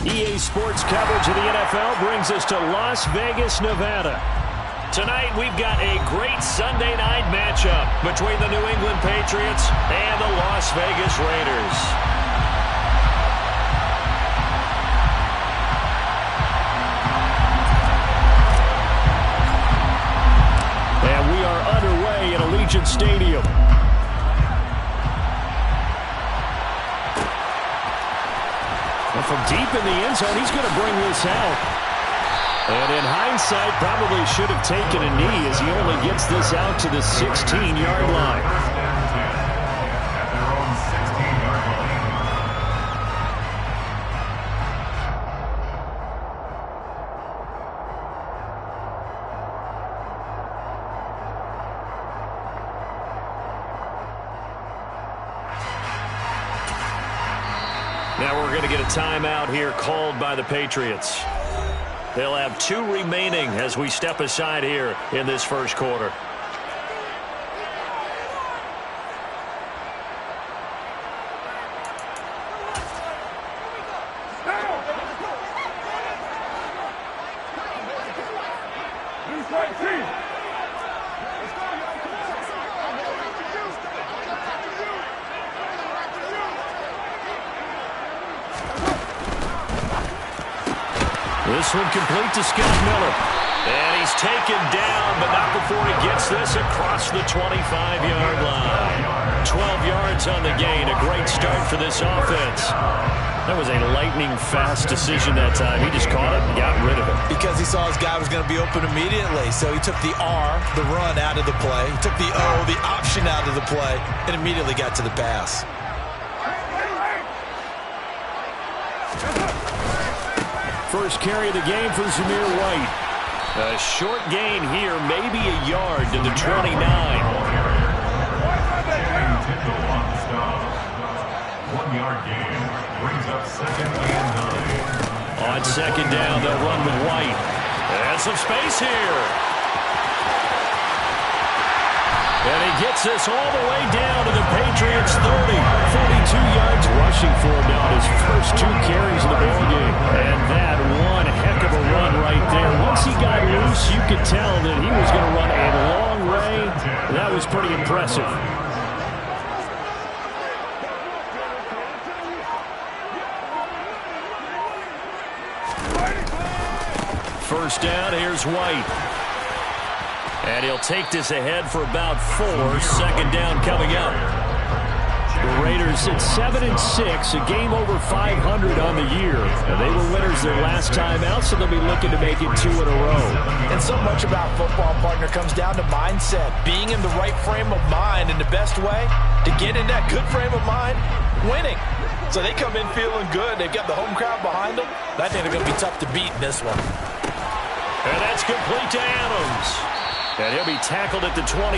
EA Sports coverage of the NFL brings us to Las Vegas, Nevada. Tonight, we've got a great Sunday night matchup between the New England Patriots and the Las Vegas Raiders. And we are underway at Allegiant Stadium. And from deep in the end zone, he's going to bring this out. And in hindsight, probably should have taken a knee as he only gets this out to the 16-yard line. Now we're going to get a timeout here called by the Patriots. They'll have 2 remaining as we step aside here in this first quarter. This one complete to Scott Miller. And he's taken down, but not before he gets this across the 25-yard line. 12 yards on the gain. A great start for this offense. That was a lightning-fast decision that time. He just caught it and got rid of it. Because he saw his guy was going to be open immediately. So he took the R, the run, out of the play. He took the O, the option, out of the play, and immediately got to the pass. First carry of the game for Zamir White. A short gain here, maybe a yard to the 29. One-yard gain brings up 2nd and 9. On 2nd down, they'll run with White. And some space here. And he gets this all the way down to the Patriots 30. 42 yards rushing for him now in his first 2 carries of the ballgame. And that one heck of a run right there. Once he got loose, you could tell that he was going to run a long way. That was pretty impressive. First down, here's White. And he'll take this ahead for about 4. 2nd down coming up. The Raiders at 7-6, a game over 500 on the year. And they were winners their last time out, so they'll be looking to make it 2 in a row. And so much about football, partner, comes down to mindset. Being in the right frame of mind, and the best way to get in that good frame of mind, winning. So they come in feeling good. They've got the home crowd behind them. I think they're going to be tough to beat in this one. And that's complete to Adams. And he'll be tackled at the 23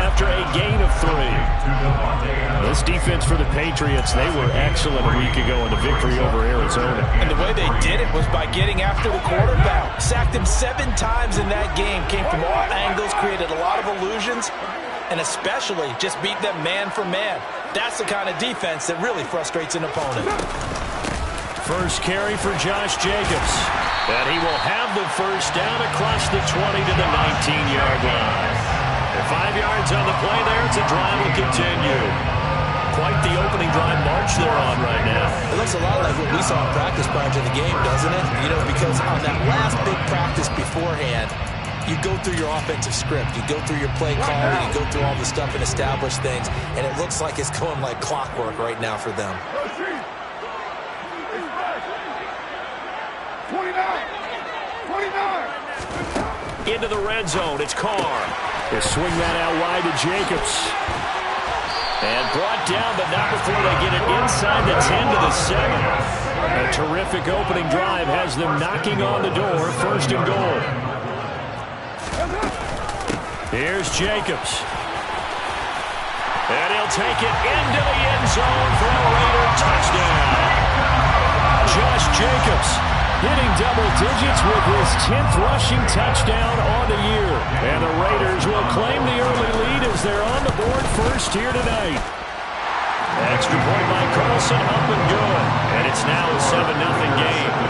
after a gain of 3. This defense for the Patriots, they were excellent a week ago in the victory over Arizona. And the way they did it was by getting after the quarterback. Sacked him 7 times in that game. Came from all angles, created a lot of illusions, and especially just beat them man for man. That's the kind of defense that really frustrates an opponent. First carry for Josh Jacobs. And he will have the first down across the 20 to the 19-yard line. And 5 yards on the play there. It's a drive will continue. Quite the opening drive march they're on right now. It looks a lot like what we saw in practice prior to the game, doesn't it? You know, because on that last big practice beforehand, you go through your offensive script. You go through your play calling. You go through all the stuff and establish things. And it looks like it's going like clockwork right now for them. 29. Into the red zone, it's Carr. They swing that out wide to Jacobs. And brought down, but not before they get it inside the 10 to the 7. A terrific opening drive has them knocking on the door, 1st and goal. Here's Jacobs. And he'll take it into the end zone for a Raider touchdown. Josh Jacobs hitting double digits with his 10th rushing touchdown on the year. And the Raiders will claim the early lead as they're on the board first here tonight. Extra point by Carlson, up and good. And it's now a 7-0 game.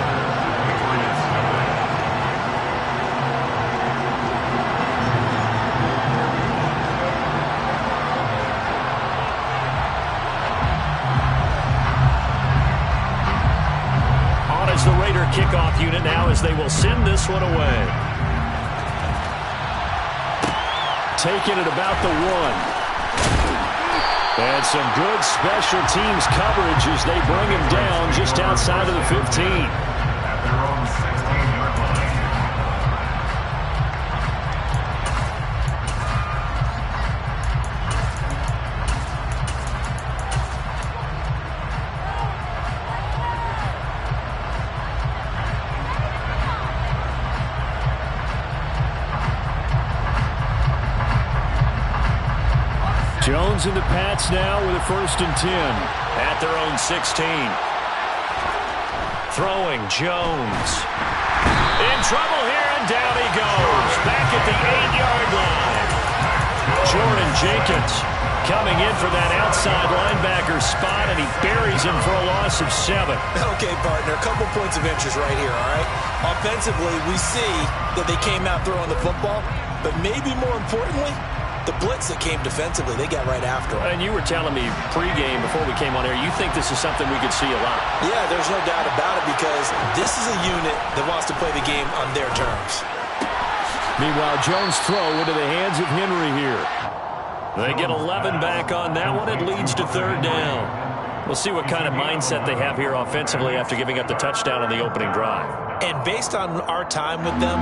the Raider kickoff unit now as they will send this one away. Taking it about the 1. And some good special teams coverage as they bring him down just outside of the 15. At their own 16-yard line. Jones in the Pats now with a 1st and 10 at their own 16. Throwing Jones. In trouble here, and down he goes. Back at the 8-yard line. Jordan Jenkins coming in for that outside linebacker spot, and he buries him for a loss of 7. Okay, partner, a couple points of interest right here, all right? Offensively, we see that they came out throwing the football, but maybe more importantly, the blitz that came defensively, they got right after him. And you were telling me pregame before we came on air, you think this is something we could see a lot. Yeah, there's no doubt about it because this is a unit that wants to play the game on their terms. Meanwhile, Jones' throw into the hands of Henry here. They get 11 back on that one. It leads to 3rd down. We'll see what kind of mindset they have here offensively after giving up the touchdown on the opening drive. And based on our time with them,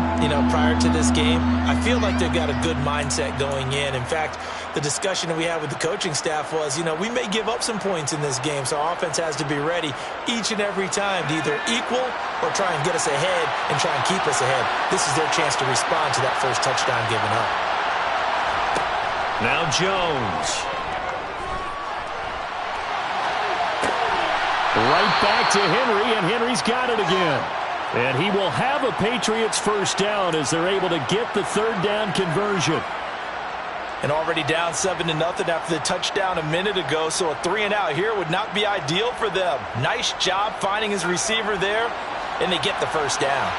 prior to this game, I feel like they've got a good mindset going in. In fact, the discussion that we had with the coaching staff was, we may give up some points in this game, so our offense has to be ready each and every time to either equal or try and get us ahead and try and keep us ahead. This is their chance to respond to that first touchdown given up. Now Jones. Right back to Henry, and Henry's got it again. And he will have a Patriots 1st down as they're able to get the 3rd down conversion. And already down 7-0 after the touchdown a minute ago, so a 3 and out here would not be ideal for them. Nice job finding his receiver there, and they get the 1st down.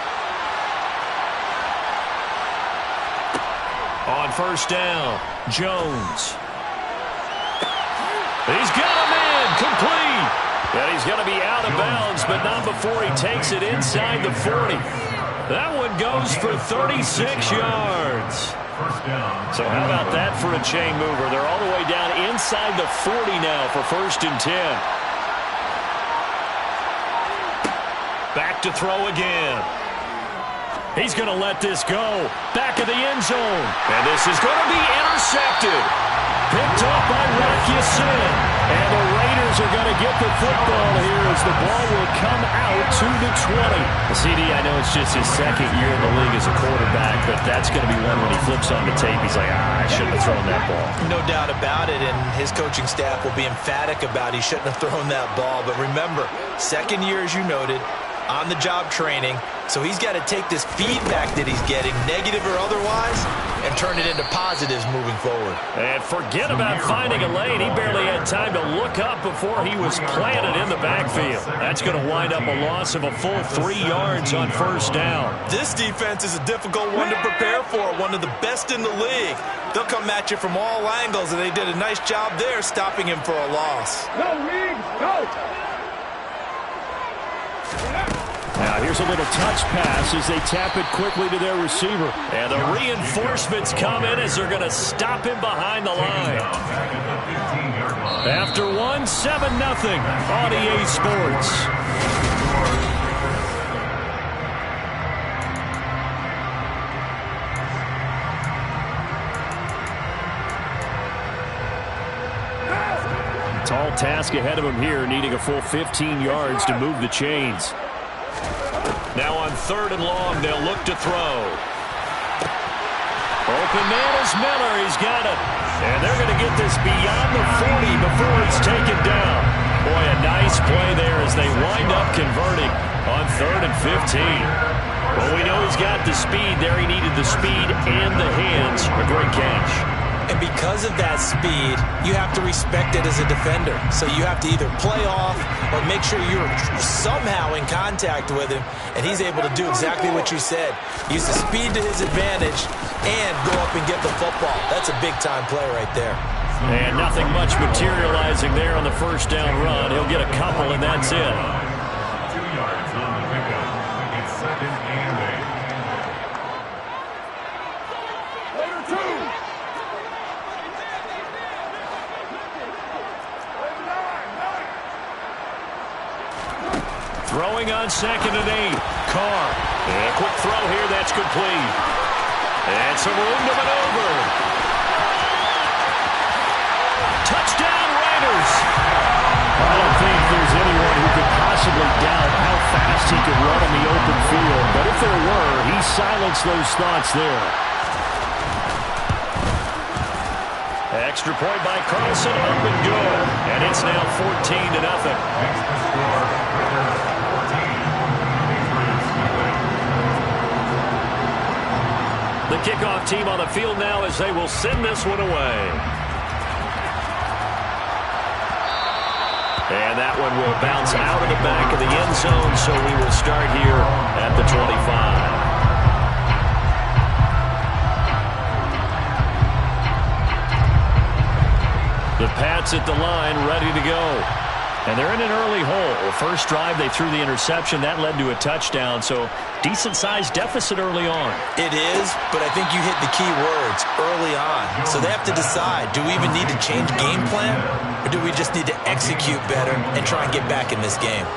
On 1st down, Jones. He's got him in, complete. And he's going to be out of bounds, but not before he takes it inside the 40. That one goes for 36 yards. So how about that for a chain mover? They're all the way down inside the 40 now for 1st and 10. Back to throw again. He's going to let this go. Back of the end zone. And this is going to be intercepted. Picked off by Rakiasin. And the Raiders are going to get the football here as the ball will come out to the 20. CD, I know it's just his 2nd year in the league as a quarterback, but that's going to be one when he flips on the tape. He's like, I shouldn't have thrown that ball. No doubt about it, and his coaching staff will be emphatic about he shouldn't have thrown that ball. But remember, 2nd year, as you noted, on-the-job training, so he's got to take this feedback that he's getting, negative or otherwise, and turn it into positives moving forward. And forget about finding a lane. He barely had time to look up before he was planted in the backfield. That's going to wind up a loss of a full 3 yards on 1st down. This defense is a difficult one to prepare for, one of the best in the league. They'll come at you from all angles, and they did a nice job there stopping him for a loss. Go, Reeves, go! Now here's a little touch pass as they tap it quickly to their receiver. And the reinforcements come in as they're going to stop him behind the line. After 1, 7-0 on EA Sports. Tall task ahead of him here, needing a full 15 yards to move the chains. Now on 3rd and long, they'll look to throw. Open man is Miller. He's got it. And they're going to get this beyond the 40 before it's taken down. Boy, a nice play there as they wind up converting on 3rd and 15. Well, we know he's got the speed there. He needed the speed and the hands. A great catch. And because of that speed, you have to respect it as a defender. So you have to either play off or make sure you're somehow in contact with him, and he's able to do exactly what you said. Use the speed to his advantage and go up and get the football. That's a big-time play right there. And nothing much materializing there on the 1st down run. He'll get a couple, and that's it. yards on the pickup. It's 2nd and 8. Throwing on 2nd and 8. Carr. And a quick throw here. That's complete. And some room to maneuver. Touchdown, Raiders. I don't think there's anyone who could possibly doubt how fast he could run in the open field. But if there were, he silenced those thoughts there. Extra point by Carlson, up and good. And it's now 14-0. Next to score, Raiders 14. The kickoff team on the field now as they will send this one away. And that one will bounce out of the back of the end zone, so we will start here at the 25. The Pats at the line, ready to go. And they're in an early hole. First drive, they threw the interception. That led to a touchdown, so decent-sized deficit early on. It is, but I think you hit the key words, early on. So they have to decide, do we even need to change game plan, or do we just need to execute better and try and get back in this game?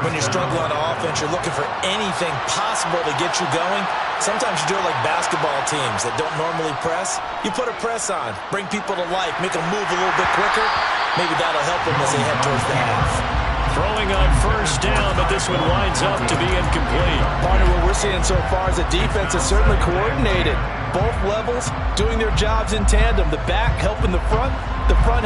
When you're struggling on offense, you're looking for anything possible to get you going. Sometimes you do it like basketball teams that don't normally press. You put a press on, bring people to life, make them move a little bit quicker. Maybe that'll help them as they head towards the half. Throwing on first down, but this one winds up to be incomplete. Part of what we're seeing so far is the defense is certainly coordinated. Both levels doing their jobs in tandem. The back helping the front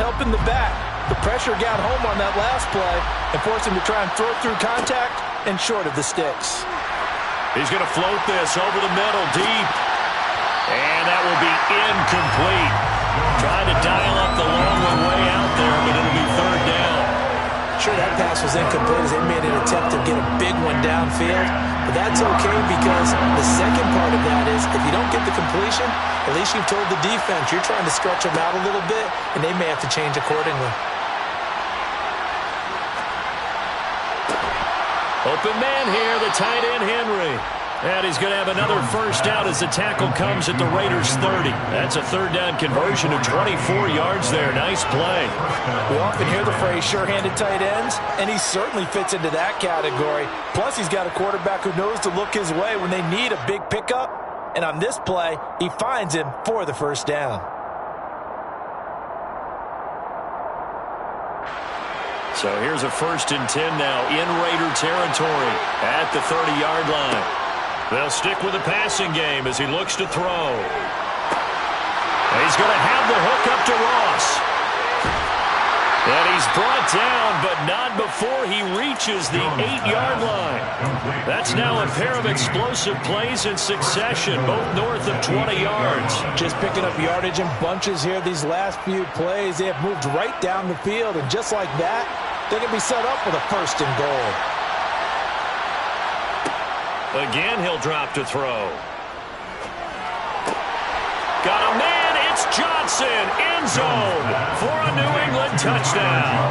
helping the back. The pressure got home on that last play and forced him to try and throw through contact and short of the sticks. He's going to float this over the middle, deep. And that will be incomplete. Trying to dial up the long one way out there, but it'll be third down. Sure, that pass was incomplete as they made an attempt to get a big one downfield. But that's okay because the second part of that is if you don't get the completion, at least you've told the defense you're trying to stretch them out a little bit, and they may have to change accordingly. Open man here, the tight end, Henry. And he's going to have another first down as the tackle comes at the Raiders' 30. That's a third down conversion of 24 yards there. Nice play. We often hear the phrase sure-handed tight ends, and he certainly fits into that category. Plus, he's got a quarterback who knows to look his way when they need a big pickup. And on this play, he finds him for the first down. So here's a 1st and 10 now in Raider territory at the 30-yard line. They'll stick with the passing game as he looks to throw. He's going to have the hook up to Ross. And he's brought down, but not before he reaches the 8-yard line. That's now a pair of explosive plays in succession, both north of 20 yards. Just picking up yardage in bunches here these last few plays. They have moved right down the field, and just like that, they can be set up with a 1st and goal. Again, he'll drop to throw. Got a man, it's Johnson, end zone for a New England touchdown.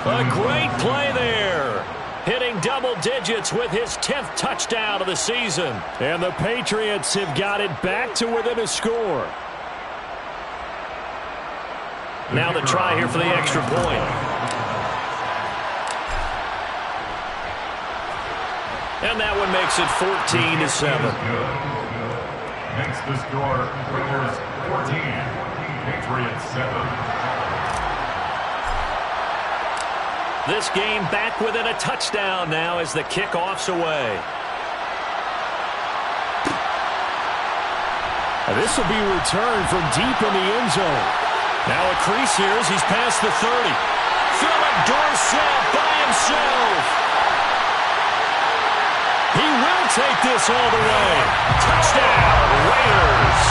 A great play there. Hitting double digits with his 10th touchdown of the season. And the Patriots have got it back to within a score. Now the try here for the extra point. And that one makes it 14-7. Next to score, Raiders 14, Patriots 7. This game back within a touchdown now as the kickoff's away. This will be returned from deep in the end zone. Now a crease here as he's past the 30. Philip Dorsett by himself. He will take this all the way. Touchdown, Raiders.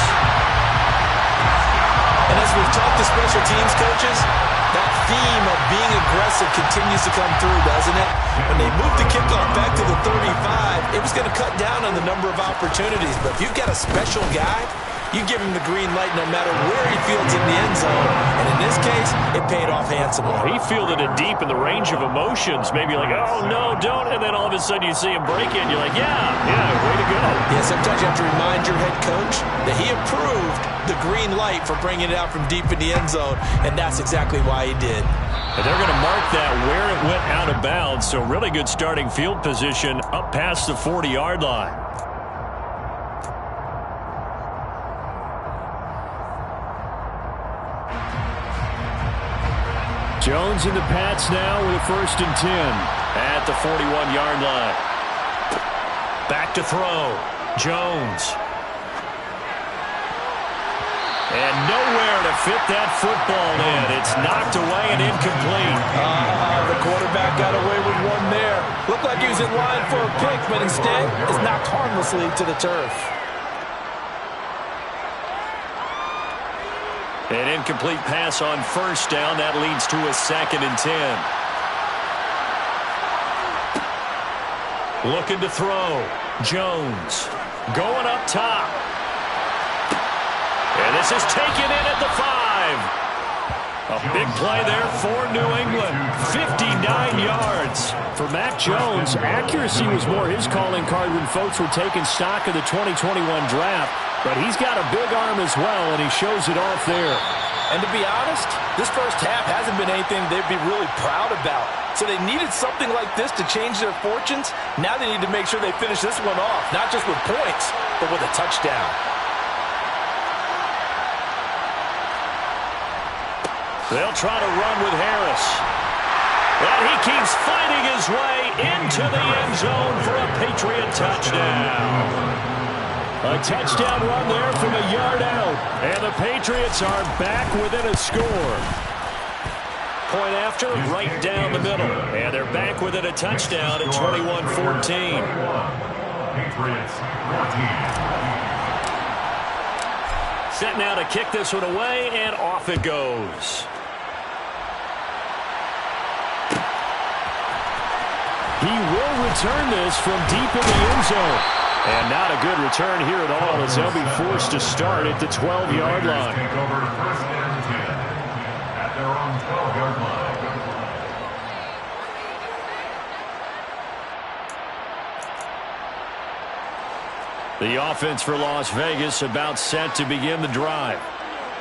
And as we've talked to special teams coaches, that theme of being aggressive continues to come through, doesn't it? When they moved the kickoff back to the 35, it was going to cut down on the number of opportunities. But if you've got a special guy You give him the green light no matter where he fields in the end zone. And in this case, it paid off handsomely. He fielded it deep in the range of emotions. Maybe like, oh, no, don't. And then all of a sudden you see him break it. And you're like, yeah, way to go. Yeah, sometimes you have to remind your head coach that he approved the green light for bringing it out from deep in the end zone. And that's exactly why he did. And they're going to mark that where it went out of bounds. So really good starting field position up past the 40-yard line. Jones and the Pats now with a 1st and 10 at the 41-yard line. Back to throw. Jones. And nowhere to fit that football in. It's knocked away and incomplete. The quarterback got away with one there. Looked like he was in line for a pick, but instead is knocked harmlessly to the turf. An incomplete pass on 1st down. That leads to a 2nd and 10. Looking to throw. Jones going up top. And this is taken in at the 5. A big play there for New England. 59 yards. For Mac Jones, accuracy was more his calling card when folks were taking stock of the 2021 draft. But he's got a big arm as well, and he shows it off there. And to be honest, this first half hasn't been anything they'd be really proud about. So they needed something like this to change their fortunes. Now they need to make sure they finish this one off, not just with points, but with a touchdown. They'll try to run with Harris. And he keeps fighting his way into the end zone for a Patriot touchdown. A touchdown run there from a yard out. And the Patriots are back within a score. Point after, right down the middle. And they're back within a touchdown at 21-14. Patriots 14. Set now to kick this one away, and off it goes. He will return this from deep in the end zone. And not a good return here at all as they'll be forced to start at the 12-yard line. Take over 1st and 10 at their own 12-yard line. The offense for Las Vegas about set to begin the drive.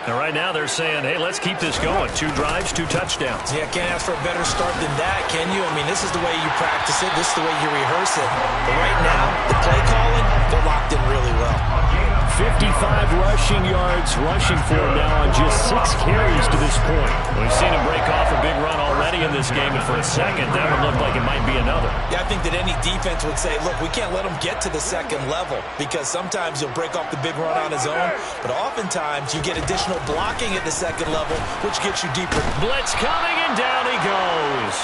And right now they're saying, hey, let's keep this going. 2 drives, 2 touchdowns. Yeah, can't ask for a better start than that, can you? I mean, this is the way you practice it. This is the way you rehearse it. But right now, the play calling, they're locked in really well. 55 rushing yards rushing for him now on just 6 carries to this point. We've seen him break off a big run already in this game, and for a second, that would look like it might be another. Yeah, I think that any defense would say, look, we can't let him get to the second level because sometimes he'll break off the big run on his own, but oftentimes you get additional blocking at the second level, which gets you deeper. Blitz coming, and down he goes.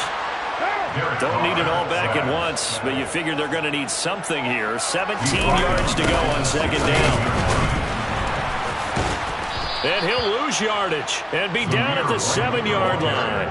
Don't need it all back at once, but you figure they're going to need something here. 17 yards to go on 2nd down. And he'll lose yardage and be down at the 7-yard line.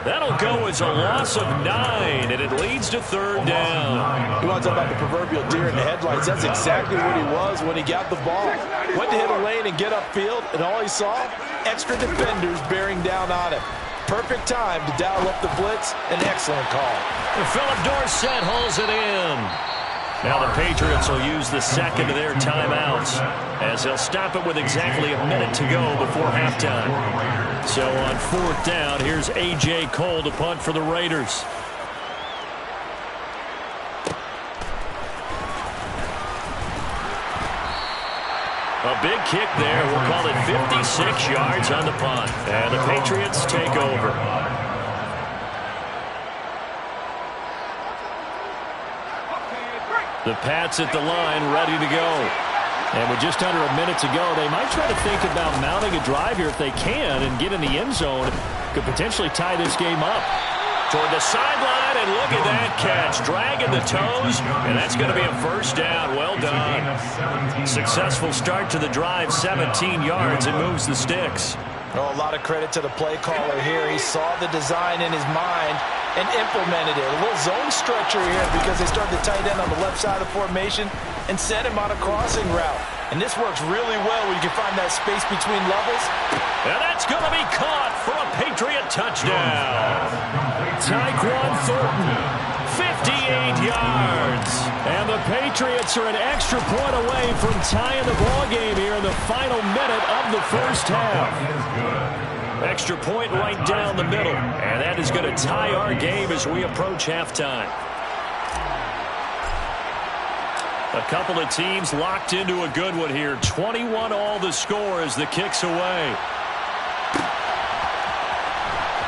That'll go as a loss of 9, and it leads to 3rd down. You want to talk about the proverbial deer in the headlights. That's exactly what he was when he got the ball. Went to hit a lane and get upfield, and all he saw, extra defenders bearing down on him. Perfect time to dial up the blitz. An excellent call. And Philip Dorsett hauls it in. Now the Patriots will use the second of their timeouts as they'll stop it with exactly a minute to go before halftime. So on 4th down, here's A.J. Cole to punt for the Raiders. A big kick there. We'll call it 56 yards on the punt. And the Patriots take over. The Pats at the line, ready to go. And with just under a minute to go, they might try to think about mounting a drive here if they can and get in the end zone. Could potentially tie this game up. Toward the sideline, and look at that catch. Dragging the toes, and that's going to be a 1st down. Well done. Successful start to the drive, 17 yards, and moves the sticks. Oh, a lot of credit to the play caller here. He saw the design in his mind and implemented it. A little zone stretcher here because they started the tight end on the left side of the formation and sent him on a crossing route. And this works really well when you can find that space between levels. And that's going to be caught for a Patriot touchdown. Tyquan Thornton, 58 yards. And the Patriots are an extra point away from tying the ball game here in the final minute of the first half. Extra point right down the middle. And that is going to tie our game as we approach halftime. A couple of teams locked into a good one here. 21 all the score as the kick's away.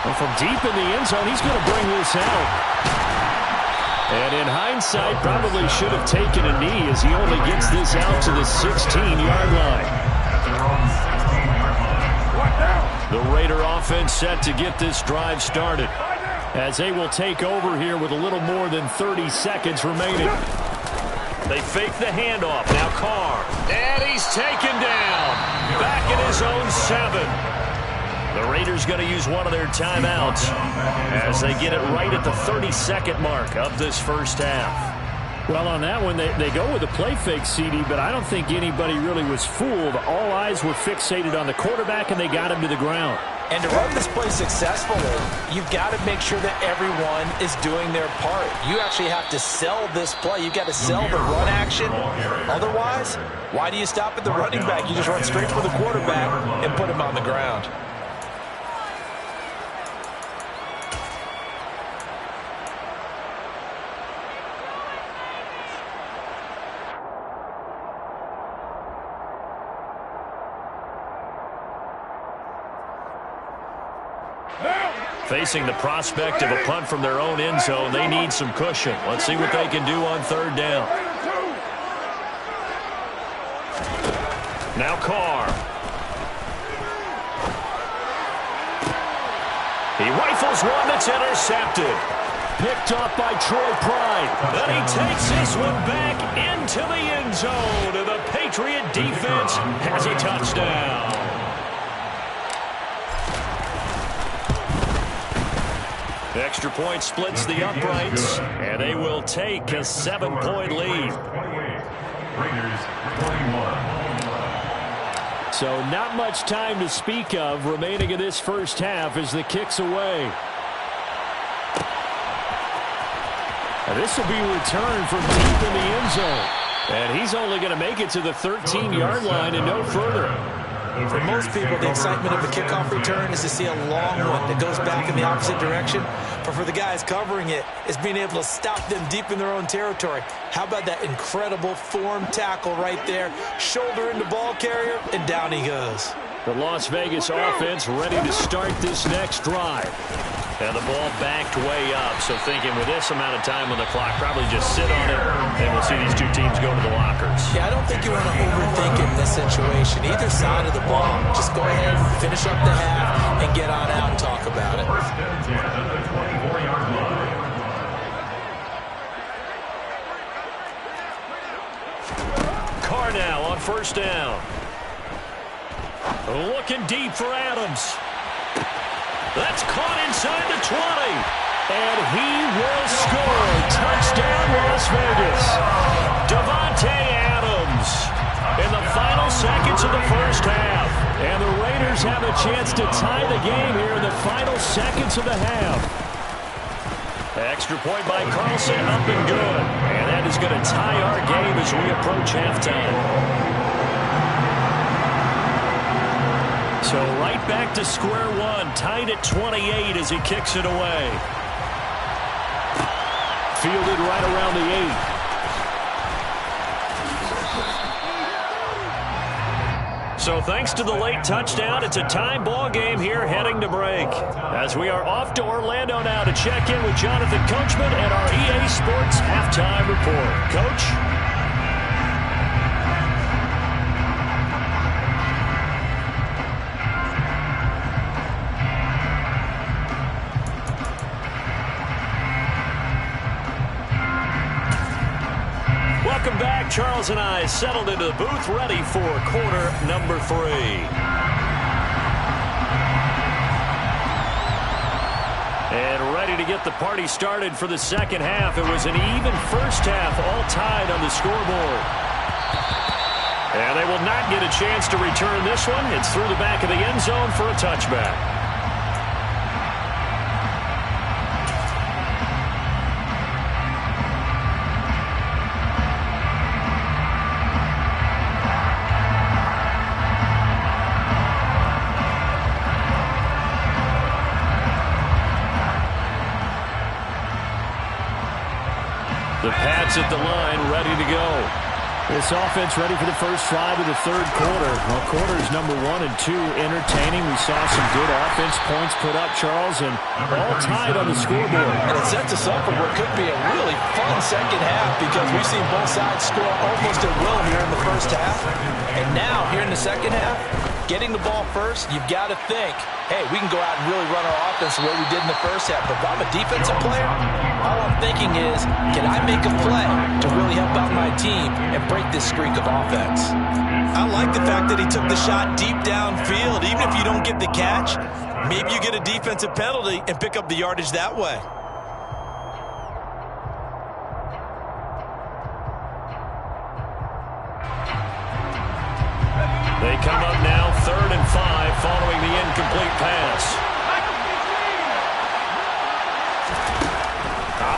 Well, from deep in the end zone, he's going to bring this out. And in hindsight, probably should have taken a knee as he only gets this out to the 16-yard line. The Raider offense set to get this drive started as they will take over here with a little more than 30 seconds remaining. They fake the handoff. Now Carr. And he's taken down. Back in his own 7. The Raiders going to use one of their timeouts as they get it right at the 30-second mark of this first half. Well, on that one, they go with a play fake, CD, but I don't think anybody really was fooled. All eyes were fixated on the quarterback, and they got him to the ground. And to run this play successfully, you've got to make sure that everyone is doing their part. You actually have to sell this play. You've got to sell the run action. Otherwise, why do you stop at the running back? You just run straight for the quarterback and put him on the ground. Facing the prospect of a punt from their own end zone, they need some cushion. Let's see what they can do on third down. Now Carr. He rifles one that's intercepted. Picked up by Troy Pride. Then he takes this one back into the end zone. And the Patriot defense has a touchdown. Extra point splits the uprights, and they will take a 7-point lead. Raiders 21. So not much time to speak of remaining in this first half as the kick's away. And this will be returned from deep in the end zone. And he's only going to make it to the 13-yard line and no further. For most people, the excitement of a kickoff return is to see a long one that goes back in the opposite direction. But for the guys covering it, it's being able to stop them deep in their own territory. How about that incredible form tackle right there? Shoulder into ball carrier, and down he goes. The Las Vegas offense ready to start this next drive. And the ball backed way up, so thinking with this amount of time on the clock, probably just sit on it, and we'll see these two teams go to the lockers. Yeah, I don't think you want to overthink it in this situation. Either side of the ball, just go ahead, finish up the half, and get on out and talk about it. First and 10 at the 24-yard line. Carr now on first down. Looking deep for Adams. That's caught inside the 20. And he will score. Touchdown, Las Vegas. Davante Adams in the final seconds of the first half. And the Raiders have a chance to tie the game here in the final seconds of the half. Extra point by Carlson, up and good. And that is going to tie our game as we approach halftime. So right back to square one, tied at 28 as he kicks it away. Fielded right around the 8. So thanks to the late touchdown, it's a tie ball game here heading to break. As we are off to Orlando now to check in with Jonathan Coachman and our EA Sports Halftime Report. Coach? Welcome back. Charles and I settled into the booth, ready for quarter number 3. And ready to get the party started for the second half. It was an even first half, all tied on the scoreboard. And they will not get a chance to return this one. It's through the back of the end zone for a touchback. The Pats at the line, ready to go. This offense ready for the first drive of the third quarter. Well, quarters number 1 and 2 entertaining. We saw some good offense points put up, Charles, and all tied on the scoreboard. And it sets us up for what could be a really fun second half because we've seen both sides score almost at will here in the first half. And now, here in the second half, getting the ball first, you've got to think, hey, we can go out and really run our offense the way we did in the first half. But if I'm a defensive player, all I'm thinking is, can I make a play to really help out my team and break this streak of offense? I like the fact that he took the shot deep downfield. Even if you don't get the catch, maybe you get a defensive penalty and pick up the yardage that way. They come up now, 3rd and 5, following the incomplete pass.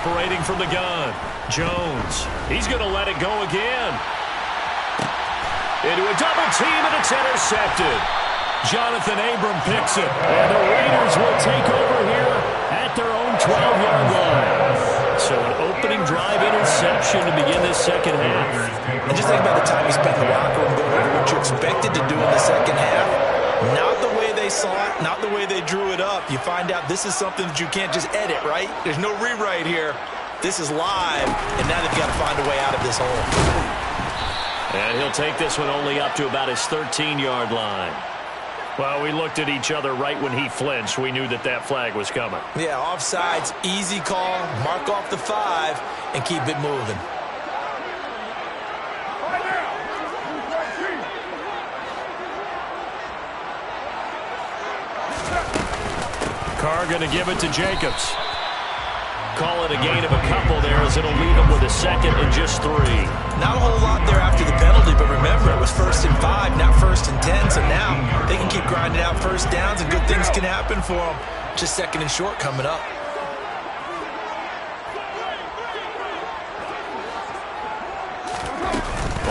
Operating from the gun, Jones. He's going to let it go again. Into a double team, and it's intercepted. Jonathan Abram picks it, and the Raiders will take over here at their own 12-yard line. So an opening drive interception to begin this second half. And just think about the time you spent in the locker room going over what you expected to do in the second half. Not the way they saw it, not the way they drew it up. You find out this is something that you can't just edit, right? There's no rewrite here. This is live, and now they've got to find a way out of this hole. And he'll take this one only up to about his 13-yard line. Well, we looked at each other right when he flinched. We knew that that flag was coming. Yeah, offsides, easy call, mark off the 5, and keep it moving. Carr going to give it to Jacobs. Call it a gain of a couple there as it'll leave him with a 2nd and just 3. Not a whole lot there after the penalty, but remember, it was 1st and 5, not 1st and 10, so now they can keep grinding out first downs and good things can happen for them. Just 2nd and short coming up.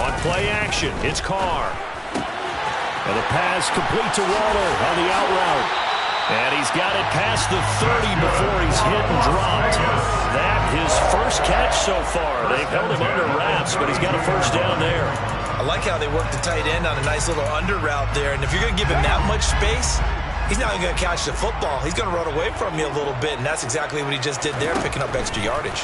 On play action, it's Carr. And the pass complete to Waller on the out route. And he's got it past the 30 before he's hit and dropped. That his first catch so far. They've held him under wraps, but he's got a first down there. I like how they work the tight end on a nice little under route there. And if you're going to give him that much space, he's not even going to catch the football. He's going to run away from you a little bit, and that's exactly what he just did there, picking up extra yardage.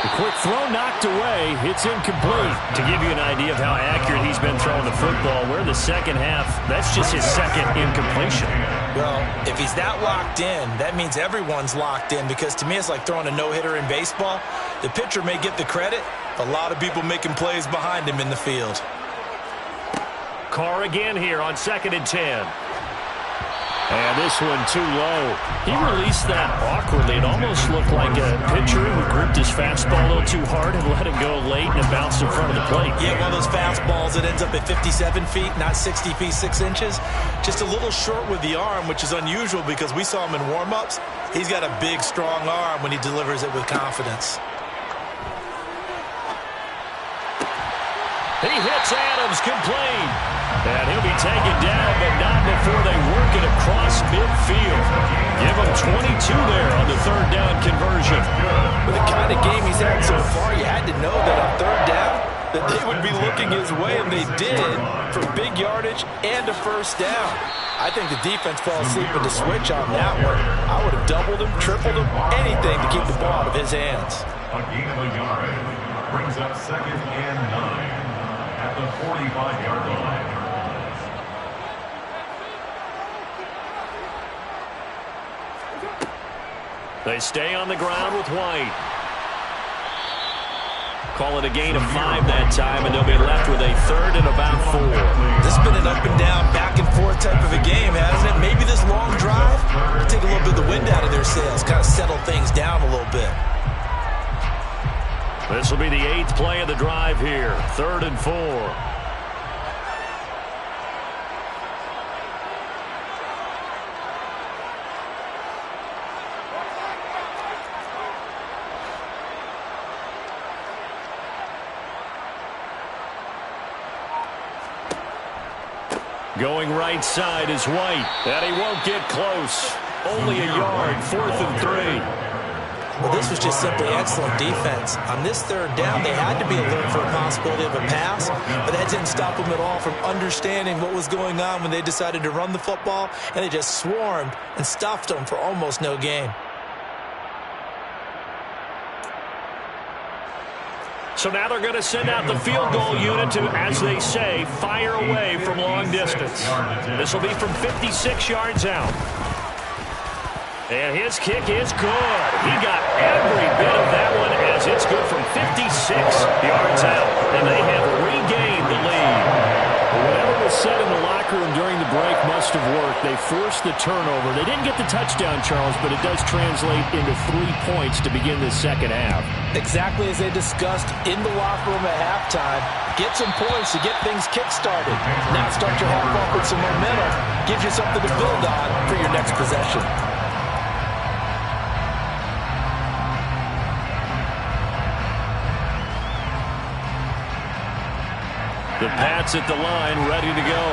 The quick throw knocked away. It's incomplete. To give you an idea of how accurate he's been throwing the football, we're in the second half. That's just his 2nd incompletion. Well, if he's that locked in, that means everyone's locked in because to me it's like throwing a no-hitter in baseball. The pitcher may get the credit, but a lot of people making plays behind him in the field. Carr again here on 2nd and 10. And this one too low. He released that awkwardly. It almost looked like a pitcher who gripped his fastball a little too hard and let it go late, and it bounced in front of the plate. Yeah, one of those fastballs that ends up at 57 feet, not 60 feet, 6 inches. Just a little short with the arm, which is unusual because we saw him in warm-ups. He's got a big, strong arm when he delivers it with confidence. He hits Adams, complete. And he'll be taken down, but not before they work it across midfield. Give him 22 there on the 3rd down conversion. With the kind of game he's had so far, you had to know that on 3rd down, that they would be looking his way, and they did, for big yardage and a first down. I think the defense fell asleep with the switch on that one. I would have doubled him, tripled him, anything to keep the ball out of his hands. A gain of a yard brings up 2nd and 9 at the 45-yard line. They stay on the ground with White. Call it a gain of 5 that time, and they'll be left with a third and about 4. This has been an up and down, back and forth type of a game, hasn't it? Maybe this long drive will take a little bit of the wind out of their sails, kind of settle things down a little bit. This will be the 8th play of the drive here. 3rd and 4. Going right side is White, and he won't get close. Only a yard, 4th and 3. Well, this was just simply excellent defense. On this 3rd down, they had to be alert for a possibility of a pass, but that didn't stop them at all from understanding what was going on when they decided to run the football, and they just swarmed and stuffed them for almost no gain. So now they're going to send out the field goal unit to, as they say, fire away from long distance. This will be from 56 yards out. And his kick is good. He got every bit of that one as it's good from 56 yards out. And they have regained the lead. Whatever was said in the locker room during the break must have worked. They forced the turnover. They didn't get the touchdown, Charles, but it does translate into 3 points to begin the second half. Exactly as they discussed in the locker room at halftime. Get some points to get things kick-started. Now start your half off with some momentum. Gives you something to build on for your next possession. The Pats at the line, ready to go.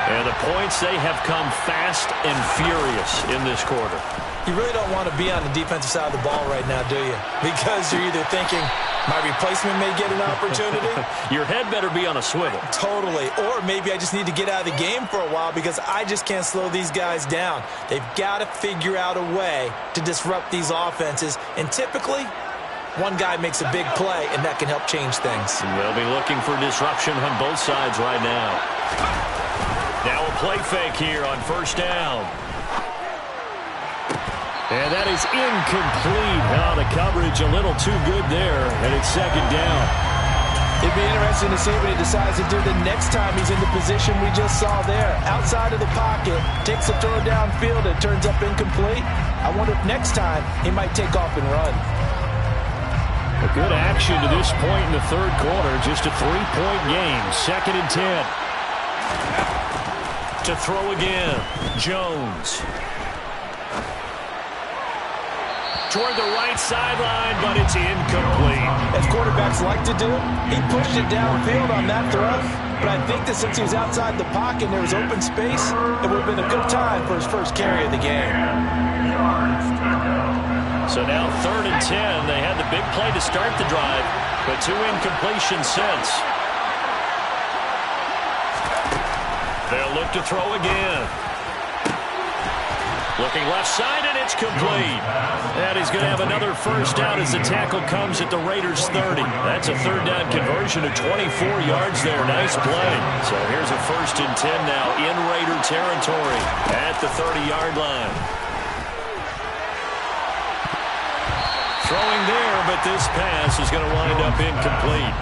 And the points, they have come fast and furious in this quarter. You really don't want to be on the defensive side of the ball right now, do you? Because you're either thinking, my replacement may get an opportunity. Your head better be on a swivel. Totally. Or maybe I just need to get out of the game for a while because I just can't slow these guys down. They've got to figure out a way to disrupt these offenses. And typically, one guy makes a big play, and that can help change things. They'll be looking for disruption on both sides right now. Now a play fake here on 1st down. And that is incomplete. Now the coverage a little too good there, and it's 2nd down. It'd be interesting to see what he decides to do the next time he's in the position we just saw there. Outside of the pocket, takes a throw downfield, and turns up incomplete. I wonder if next time he might take off and run. A good action to this point in the 3rd quarter. Just a 3-point game. 2nd and 10. To throw again, Jones. Toward the right sideline, but it's incomplete. As quarterbacks like to do, he pushed it downfield on that throw. But I think that since he was outside the pocket and there was open space, it would have been a good time for his first carry of the game. So now 3rd and 10. They had the big play to start the drive, but 2 incompletions since. They'll look to throw again. Looking left side, and it's complete. And he's going to have another 1st down as the tackle comes at the Raiders' 30. That's a 3rd down conversion of 24 yards there. Nice play. So here's a 1st and 10 now in Raider territory at the 30-yard line. Throwing there, but this pass is going to wind up incomplete.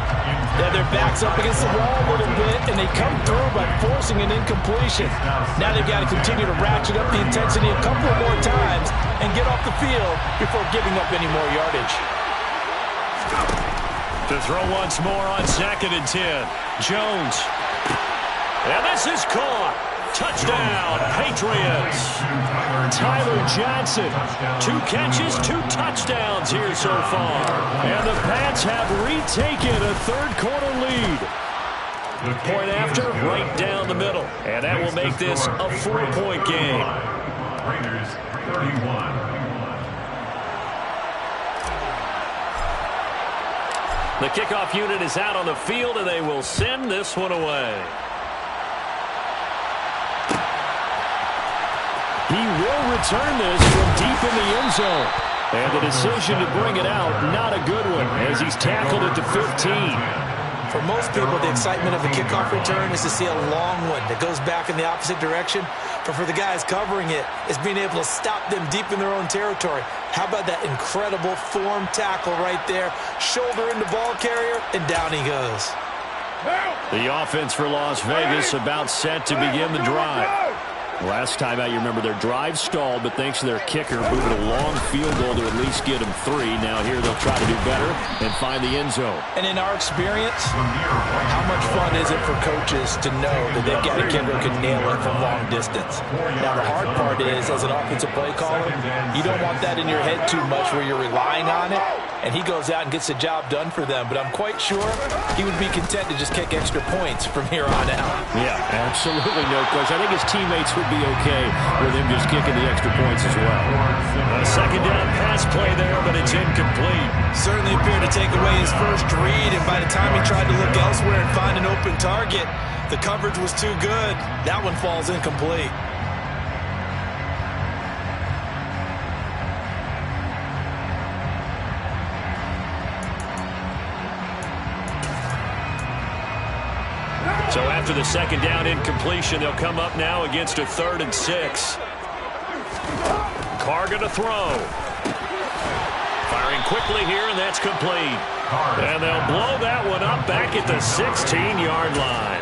Yeah, their backs up against the wall a little bit, and they come through by forcing an incompletion. Now they've got to continue to ratchet up the intensity a couple of more times and get off the field before giving up any more yardage. To throw once more on 2nd and 10. Jones. And this is caught. Touchdown, Patriots. Tyler Johnson. 2 catches, 2 touchdowns here so far. And the Pats have retaken a 3rd quarter lead. Point after, right down the middle. And that will make this a 4-point game. Raiders 31. The kickoff unit is out on the field, and they will send this one away. He will return this from deep in the end zone. And the decision to bring it out, not a good one, as he's tackled at the 15. For most people, the excitement of a kickoff return is to see a long one that goes back in the opposite direction. But for the guys covering it, it's being able to stop them deep in their own territory. How about that incredible form tackle right there? Shoulder into ball carrier, and down he goes. The offense for Las Vegas about set to begin the drive. Last time out, you remember their drive stalled, but thanks to their kicker moving a long field goal to at least get them 3. Now here they'll try to do better and find the end zone. And in our experience, how much fun is it for coaches to know that they've got a kicker who can nail it from long distance? Now, the hard part is, as an offensive play caller, you don't want that in your head too much where you're relying on it, and he goes out and gets the job done for them. But I'm quite sure he would be content to just kick extra points from here on out. Yeah, absolutely no question. I think his teammates would be okay with him just kicking the extra points as well. A second down pass play there, but it's incomplete. Certainly appeared to take away his first read, and by the time he tried to look elsewhere and find an open target, the coverage was too good. That one falls incomplete. So after the second down incompletion, they'll come up now against a 3rd and 6. Carr gonna throw. Firing quickly here, and that's complete. And they'll blow that one up back at the 16-yard line.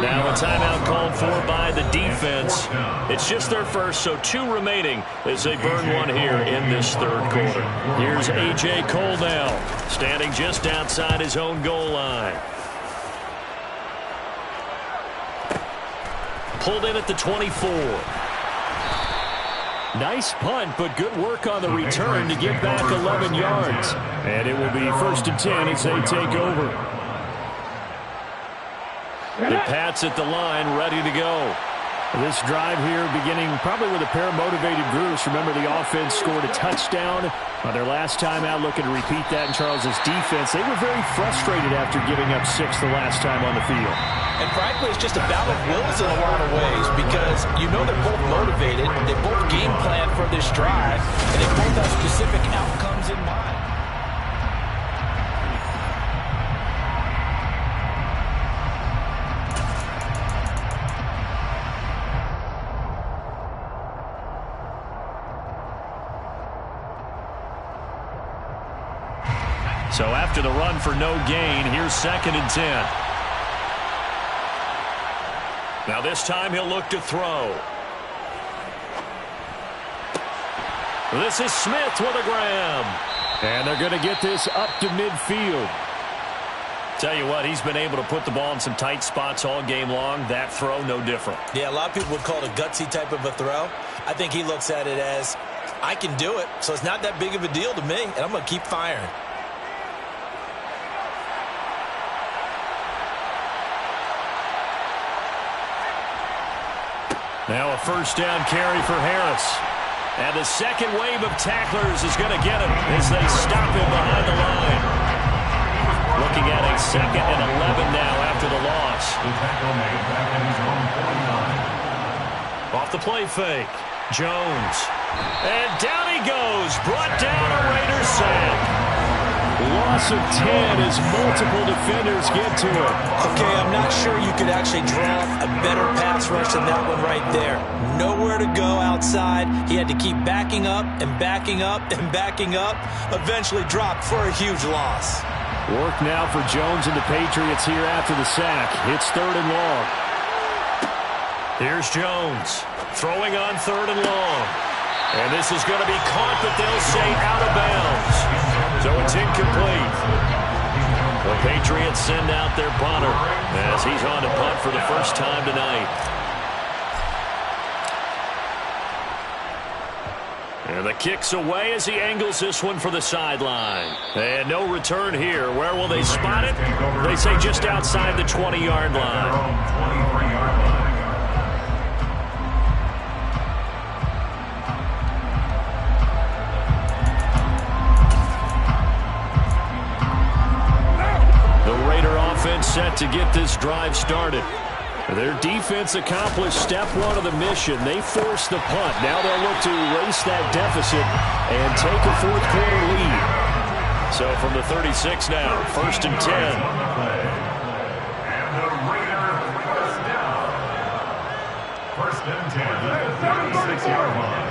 Now a timeout called for by the defense. It's just their first, so 2 remaining as they burn one here in this 3rd quarter. Here's A.J. Cole now, standing just outside his own goal line. Pulled in at the 24. Nice punt, but good work on the return to get back 11 yards. And it will be 1st and 10 as they take over. The Pats at the line, ready to go. This drive here beginning probably with a pair of motivated groups. Remember, the offense scored a touchdown on their last time out, looking to repeat that in Charles's defense. They were very frustrated after giving up 6 the last time on the field. And frankly, it's just a battle of wills in a lot of ways because you know they're both motivated, they both game plan for this drive, and they both have specific outcomes in mind. So after the run for no gain, here's 2nd and 10. Now this time he'll look to throw. This is Smith with a grab. And they're going to get this up to midfield. Tell you what, he's been able to put the ball in some tight spots all game long. That throw, no different. Yeah, a lot of people would call it a gutsy type of a throw. I think he looks at it as, I can do it, so it's not that big of a deal to me, and I'm going to keep firing. Now a 1st down carry for Harris. And the second wave of tacklers is going to get him as they stop him behind the line. Looking at a 2nd and 11 now after the loss. Off the play fake. Jones. And down he goes. Brought down a Raiders sack. Loss of 10 as multiple defenders get to it. Okay, I'm not sure you could actually draw a better pass rush than that one right there. Nowhere to go outside. He had to keep backing up and backing up and backing up. Eventually dropped for a huge loss. Work now for Jones and the Patriots here after the sack. It's 3rd and long. Here's Jones throwing on 3rd and long. And this is going to be caught, but they'll say out of bounds. So it's incomplete. The Patriots send out their punter as he's on to punt for the first time tonight. And the kick's away as he angles this one for the sideline. And no return here. Where will they spot it? They say just outside the 20-yard line. Set to get this drive started. Their defense accomplished step 1 of the mission. They forced the punt. Now they'll look to erase that deficit and take a 4th quarter lead. So from the 36 now, 1st and 10. And the Raiders first down. 1st and 10 at the 36-yard line.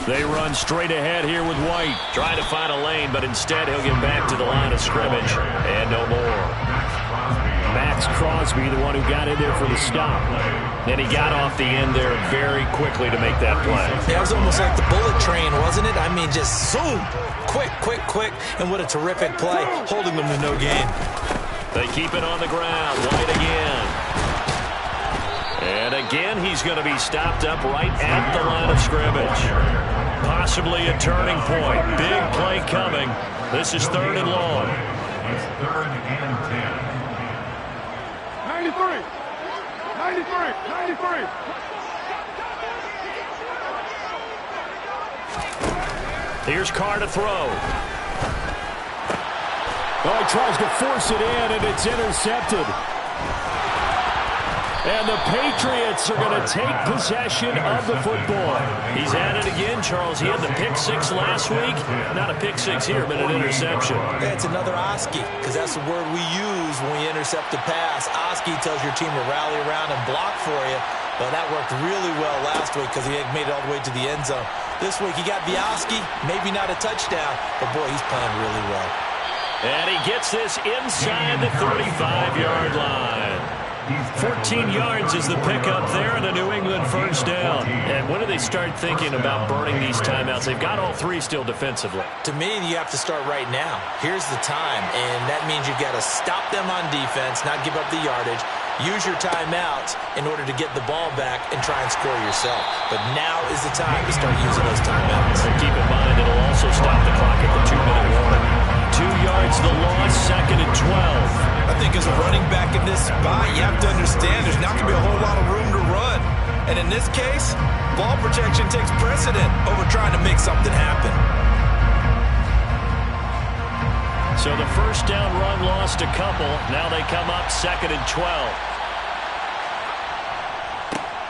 They run straight ahead here with White. Trying to find a lane, but instead he'll get back to the line of scrimmage. And no more. Max Crosby, the one who got in there for the stop. And he got off the end there very quickly to make that play. That was almost like the bullet train, wasn't it? I mean, just zoom. Quick, quick, quick. And what a terrific play, holding them to no gain. They keep it on the ground. White again. And again, he's going to be stopped up right at the line of scrimmage. Possibly a turning point. Big play coming. This is 3rd and long. It's 3rd and 10. 93. 93. Here's Carr to throw. Oh, he tries to force it in, and it's intercepted. And the Patriots are going to take possession of the football. He's at it again, Charles. He had the pick 6 last week. Not a pick 6 here, but an interception. That's another Oski, because that's the word we use when we intercept a pass. Oski tells your team to rally around and block for you. But that worked really well last week because he had made it all the way to the end zone. This week he got the Oski, maybe not a touchdown, but boy, he's playing really well. And he gets this inside the 35-yard line. 14 yards is the pickup there, and a New England first down. And when do they start thinking about burning these timeouts? They've got all 3 still defensively. To me, you have to start right now. Here's the time, and that means you've got to stop them on defense, not give up the yardage. Use your timeouts in order to get the ball back and try and score yourself. But now is the time to start using those timeouts. And keep in mind, it'll also stop the clock at the 2-minute warning. 2 yards the loss, 2nd and 12. I think as a running back in this spot, you have to understand there's not going to be a whole lot of room to run. And in this case, ball protection takes precedent over trying to make something happen. So the first down run lost a couple. Now they come up 2nd and 12.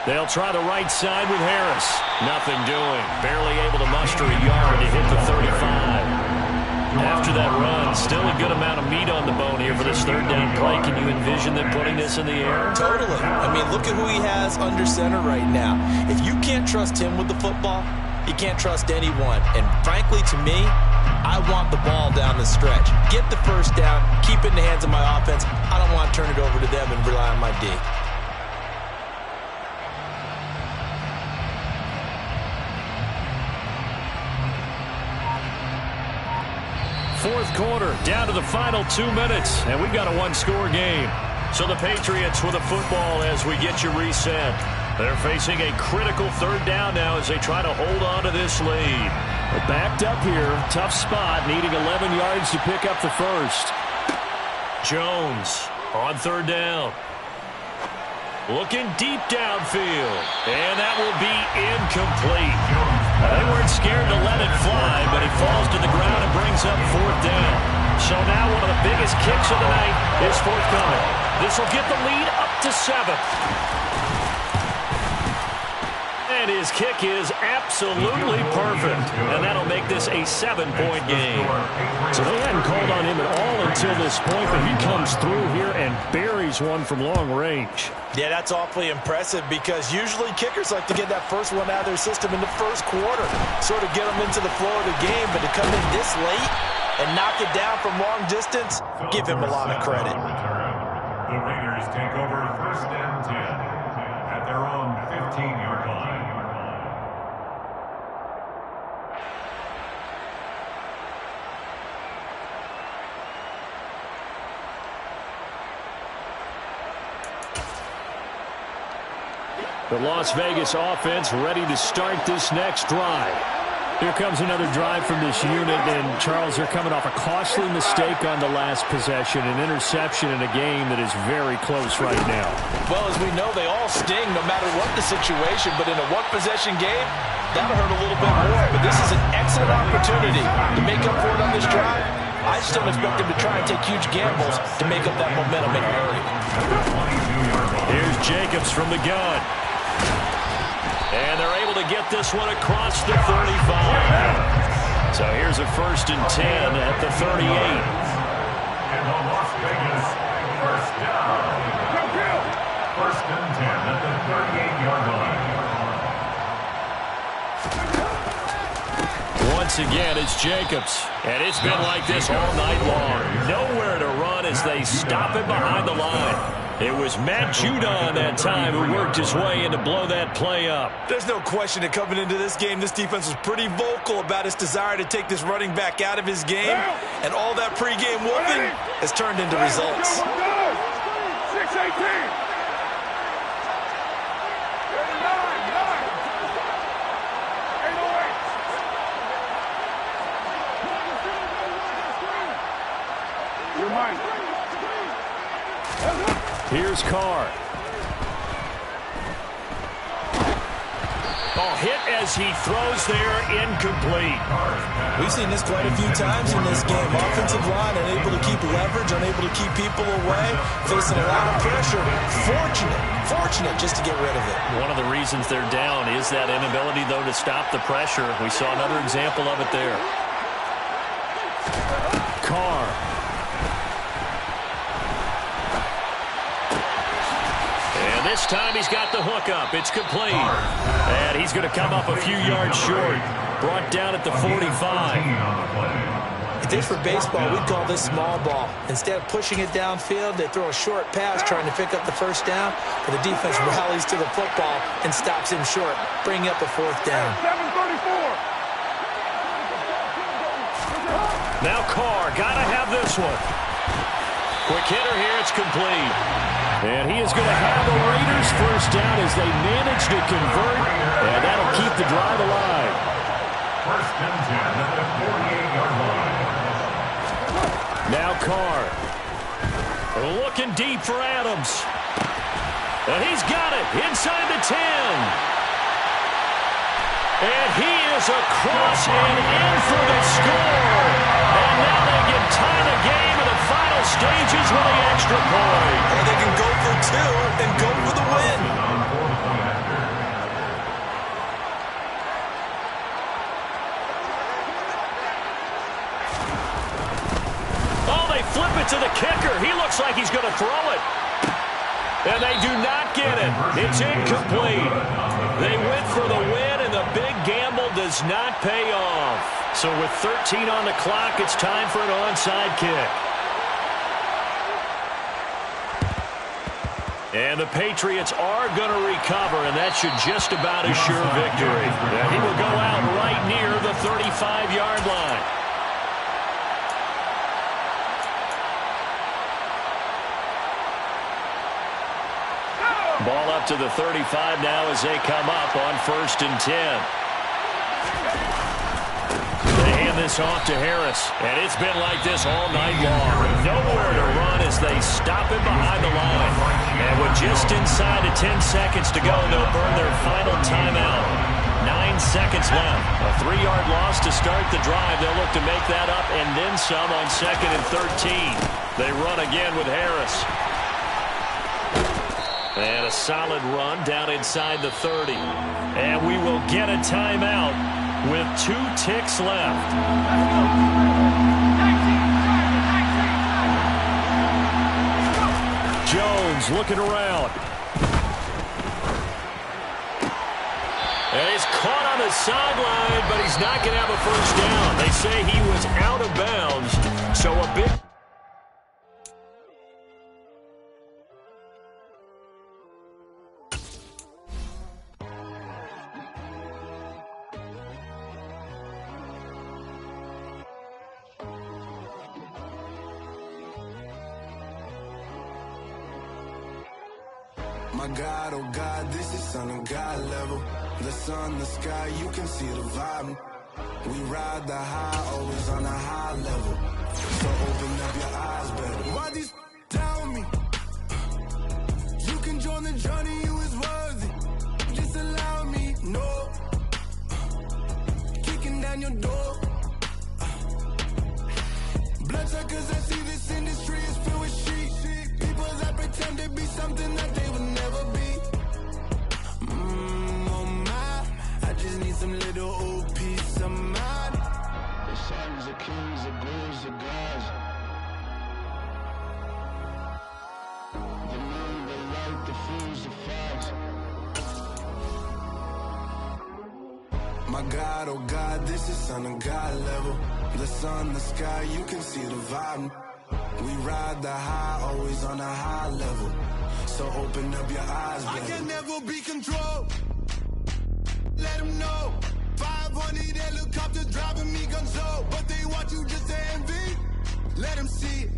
They'll try the right side with Harris. Nothing doing. Barely able to muster a yard to hit the 35. After that run, still a good amount of meat on the bone here for this 3rd down play. Can you envision them putting this in the air? Totally. I mean, look at who he has under center right now. If you can't trust him with the football, you can't trust anyone. And frankly, to me, I want the ball down the stretch. Get the first down, keep it in the hands of my offense. I don't want to turn it over to them and rely on my D. 4th quarter, down to the final 2 minutes, and we've got a 1-score game. So the Patriots with a football as we get you reset. They're facing a critical 3rd down now as they try to hold on to this lead. They're backed up here, tough spot, needing 11 yards to pick up the first. Jones on 3rd down. Looking deep downfield, and that will be incomplete. They weren't scared to let it fly, but it falls to the ground and brings up 4th down. So now one of the biggest kicks of the night is forthcoming. This will get the lead up to 7. And his kick is absolutely perfect. And that'll make this a 7-point game. So they hadn't called on him at all until this point, but he comes through here and buries one from long range. Yeah, that's awfully impressive because usually kickers like to get that first one out of their system in the first quarter, sort of get them into the flow of the game, but to come in this late and knock it down from long distance, give him a lot of credit. The Raiders take over 1st and 10 at their own 15-yard line. The Las Vegas offense ready to start this next drive. Here comes another drive from this unit, and Charles, they're coming off a costly mistake on the last possession, an interception in a game that is very close right now. Well, as we know, they all sting no matter what the situation, but in a one-possession game, that'll hurt a little bit more. But this is an excellent opportunity to make up for it on this drive. I just don't expect them to try and take huge gambles to make up that momentum in a hurry. Here's Jacobs from the gun. And they're able to get this one across the 35. So here's Here's a 1st and 10 at the 38. And the Las Vegas first down. 1st and 10 at the 38-yard line. Once again, it's Jacobs. And it's been like this all night long. Nowhere to run as they stop him behind the line. It was Matt Judon that time who worked his way in to blow that play up. There's no question that coming into this game, this defense was pretty vocal about its desire to take this running back out of his game. And all that pregame whooping has turned into results. 6-18. Here's Carr. Oh, hit as he throws there, incomplete. We've seen this quite a few times in this game. Offensive line unable to keep leverage, unable to keep people away, facing a lot of pressure. Fortunate just to get rid of it. One of the reasons they're down is that inability, though, to stop the pressure. We saw another example of it there. Carr. This time he's got the hook up. It's complete. And he's going to come up a few yards short. Brought down at the 45. If this were baseball, we'd call this small ball. Instead of pushing it downfield, they throw a short pass trying to pick up the 1st down. But the defense rallies to the football and stops him short, bringing up a 4th down. Now Carr, got to have this one. Quick hitter here, it's complete. And he is going to have the Raiders 1st down as they manage to convert, and that'll keep the drive alive. 1st and 10 at the 48-yard line. Now Carr. Looking deep for Adams. And he's got it inside the 10. And he is across and in for the score. And now they can tie the game in the final stages with the extra point. Or they can go for 2 and go for the win. Oh, they flip it to the kicker. He looks like he's going to throw it. And they do not get it. It's incomplete. They went for the win, and the big gamble does not pay off. So with 13 on the clock, it's time for an onside kick. And the Patriots are going to recover, and that should just about assure victory. And he will go out right near the 35-yard line. Ball up to the 35 now as they come up on 1st and 10. They hand this off to Harris, and it's been like this all night long. Nowhere to run as they stop him behind the line. And with just inside of 10 seconds to go, they'll burn their final timeout. 9 seconds left. A 3-yard loss to start the drive. They'll look to make that up and then some on 2nd and 13. They run again with Harris. And a solid run down inside the 30. And we will get a timeout with 2 ticks left. Jones looking around. And he's caught on the sideline, but he's not going to have a 1st down. They say he was out of bounds, so a big... My God, oh God, this is Son of God level. The sun, the sky, you can see the vibe. We ride the high, always on a high level. So open up your eyes better. Why these tell me? You can join the journey, you is worthy. Just allow me, no. Kicking down your door. Bloodsuckers, I see this industry is filled with sheep. People that pretend to be something that they would never be. Oh my, I just need some little old peace of mind. the kings, the gurus, the gods. The moon, the light, the fools, the facts. My God, oh God, this is on a God level. The sun, the sky, you can see the vibe. We ride the high, always on a high level. So open up your eyes, baby. I can never be controlled. Let them know. 500 helicopters driving me gonzo. But they want you just to envy. Let them see it.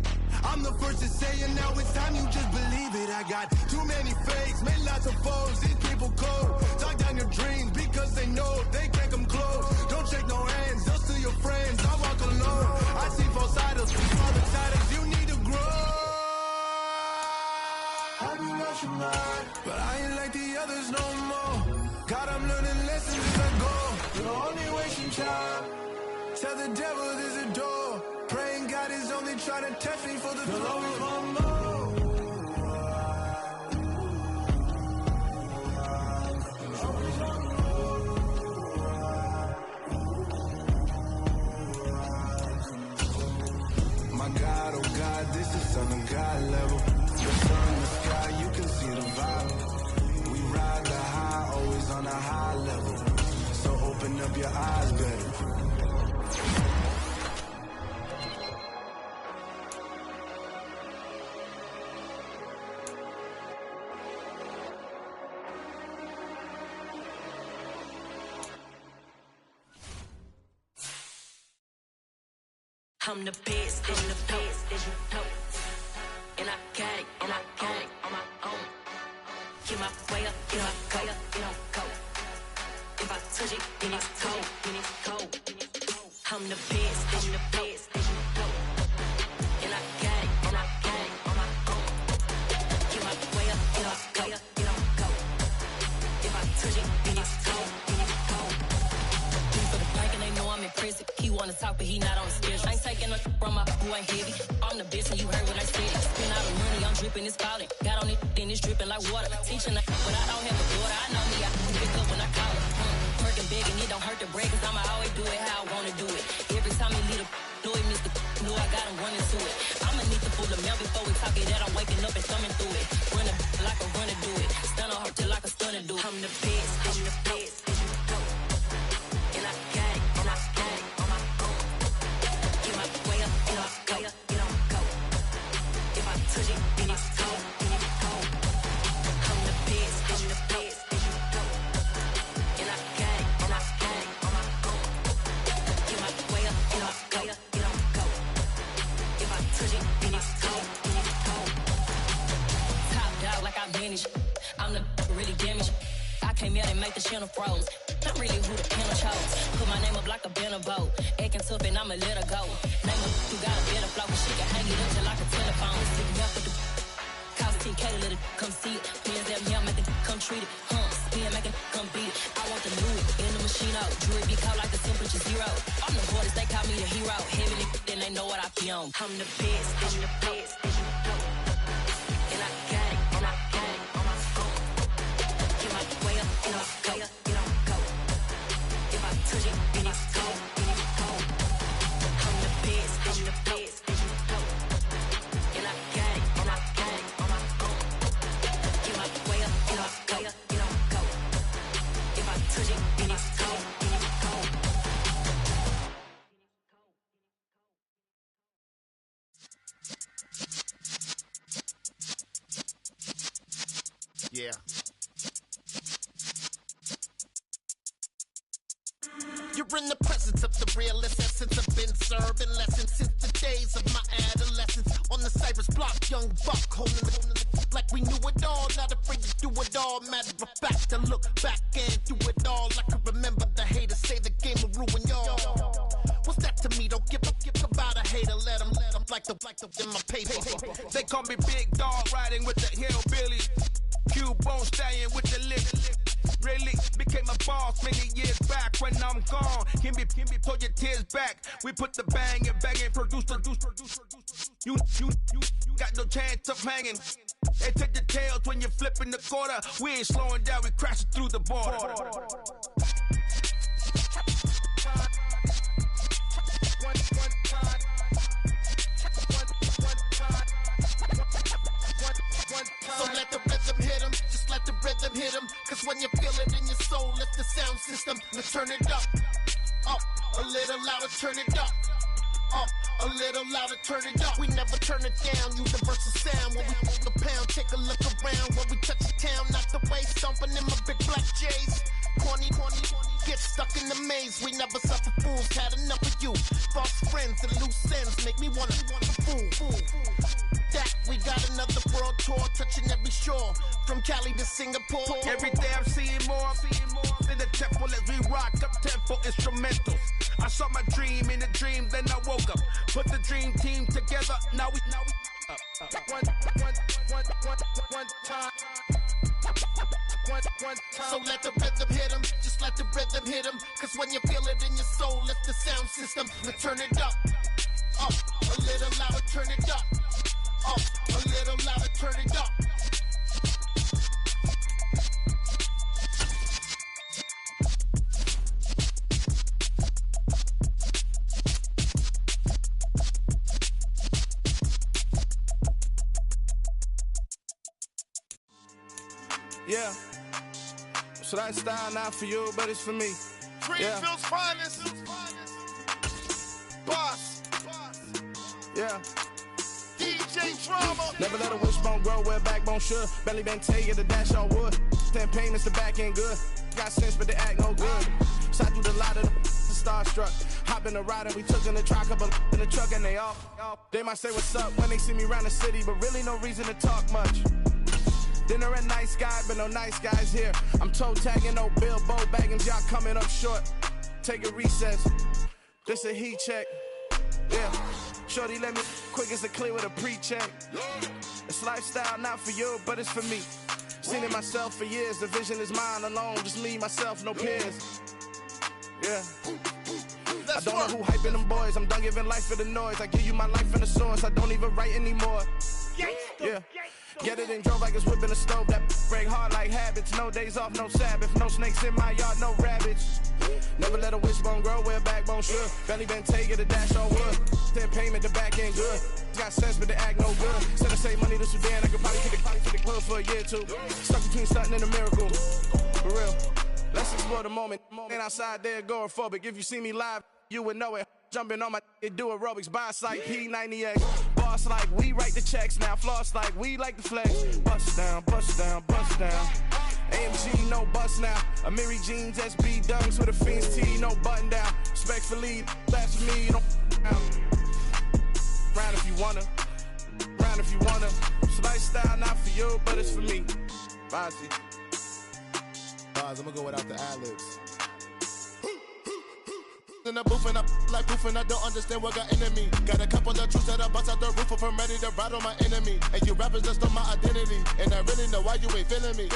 I'm the first to say it, now it's time you just believe it. I got too many fakes, made lots of foes. These people cold. Talk down your dreams because they know they can't come close. Don't shake no hands, those to your friends. I walk alone. I see false idols, all the titles. You need to grow. Have you lost your mind? But I ain't like the others no more. God, I'm learning lessons as I go. You're only wasting time. Tell the devil there's a door. Praying God is only trying to test me for the glory of more. My God, oh God, this is on a God level. The sun, the sky, you can see the vibe. We ride the high, always on a high level. So open up your eyes, baby. I'm the best, and the best, as you know. And I got it, and I got it on my own. Get my way up, get my way up, it don't go. If I touch it, then it's cold, then it's cold. I'm the best, and the best, as you know. And I got it, and I got it on my own. Get my way up, get my way up, it don't go. If I touch it, then it's cold, then it's cold. For the blank and they know I'm in prison. He wanna talk, but he not on the schedule. I ain't taking no from my who ain't heavy. I'm the best and you heard what I said. Spend all the money, I'm dripping, it's falling. Got on it, then it's dripping like water. Teaching but I don't have a daughter. I know me, I can pick up when I call it. Working big and it don't hurt to break, cause I'ma always do it how I wanna do it. Every time he lead a know it, Mr. Know I got him running to it. I'ma need to pull the mail before we talk it that I'm waking up and thumbing through it. Run like a runner do it. Stun on her till like a stunner do it. I'm the best, I'm the best. And I got it, and I got it on my own. Get my way up, get my way up, it don't go. If I touch it, then it's cold, then it's cold. I'm the best, I'm the best. And I got it, and I got it on my own. Get my way up, get my way up, it don't go. If I touch it, then it's cold, then it's cold. Top dog like I manage. I'm the really damaged. I came out and make the channel froze. I'm really who the panel chose. Put my name up like a banner boat. Acting tough and I'ma let her go. Name her who got a better flow, but she can hang it up till like a telephone. Stick me up with the cost 10K to let it come see it. Hands that me, make it come treat it. Spin, make it come beat it. I want the new in the machine out. Jewelry be caught like the temperature zero. I'm the hardest, they call me the hero. Heavily, then they know what I be on. I'm the best, I'm the best, as you know. And I got it, and I got it on my own. Get my way up, and I way up, it don't go. If I touch it, then it's cold, then it's cold. I'm the best, I'm the best, as you know. And I got it, and I got it on my own. Get my way up, and I way up, it don't go. If I touch it, then it's cold, then it's cold. Yeah. You're in the presence of the realest essence. I've been serving lessons since the days of my adolescence. On the Cypress block, young buck, holding it like we knew it all. Not afraid to do it all. Matter of fact, to look back and do it all. I can remember the haters say the game will ruin y'all. What's that to me? Don't give about a hater. Let them like the in my paper. They call me Big Dog, riding with the hillbillies. Cubone stallion with the lick. Really became a boss many years back. When I'm gone, can be pull your tears back. We put the bang and produce. You got no chance of hanging. They take the tails when you're flipping the quarter. We ain't slowing down, we crashing through the border. One, turn it up. Up, a little louder, turn it up. Up, a little louder, turn it up. We never turn it down, universal sound. When we move the pound, take a look around. When we touch the town, knock the way, stomping in my big black J's. Corny, get stuck in the maze. We never suffer fools, had enough of you. False friends and loose ends make me wanna fool. That we got another world tour, touching every shore, from Cali to Singapore. Every day I'm seeing more in the temple as we rock up tempo instrumentals. I saw my dream in a dream, then I woke up. Put the dream team together, now we up. One time. So let the rhythm hit him, just let the rhythm hit him. Cause when you feel it in your soul, lift the sound system and turn it up. Up, a little louder, turn it up. Up, a little louder, turn it up. Yeah. So that style not for you, but it's for me. Greenfield's finest. Boss. Yeah. DJ Drama. Never let a wishbone grow where backbone should. Belly been take it, the dash all wood. 10 payments, the back end good. Got sense, but they act no good. Shot through the lot of the starstruck. Hop in the ride and we took in the truck, couple in the truck and they off. They might say what's up when they see me around the city, but really no reason to talk much. Dinner a nice guy, but no nice guys here. I'm toe tagging, no Bilbo Baggins, y'all coming up short. Take a recess. This a heat check. Yeah. Shorty let me quick as a clear with a pre-check. It's lifestyle not for you, but it's for me. Seen it myself for years. The vision is mine alone. Just me, myself, no peers. Yeah. I don't know who hyping them boys. I'm done giving life for the noise. I give you my life in the source. I don't even write anymore. Yeah. Get it and drove like it's whipping a stove. That break hard like habits. No days off, no Sabbath. No snakes in my yard, no rabbits. Never let a wishbone grow where backbone should. Belly been take it, a dash all wood. 10 payment, the back end good. Got sense, but they act no good. Send a save money to Sudan. I could probably kick the hood for a year or two. Stuck between something and a miracle. For real. Let's explore the moment. Ain't outside there agoraphobic. If you see me live, you would know it. Jumping on my do aerobics, boss like P90X. Boss like we write the checks now. Floss like we like the flex. Bust down, bust down, bust down. AMG, no bust now. Amiri jeans, SB dunks with a Fiends T, no button down. Respectfully, that's for me, you don't down. Round if you wanna. Round if you wanna. It's lifestyle not for you, but it's for me. Bossy. I'm gonna go without the ad-libs. In the booth and I like proof and I don't understand what got into me. Got a couple of truths that I bust out the roof if I'm ready to rattle my enemy. And you rappers just on my identity. And I really know why you ain't feeling me.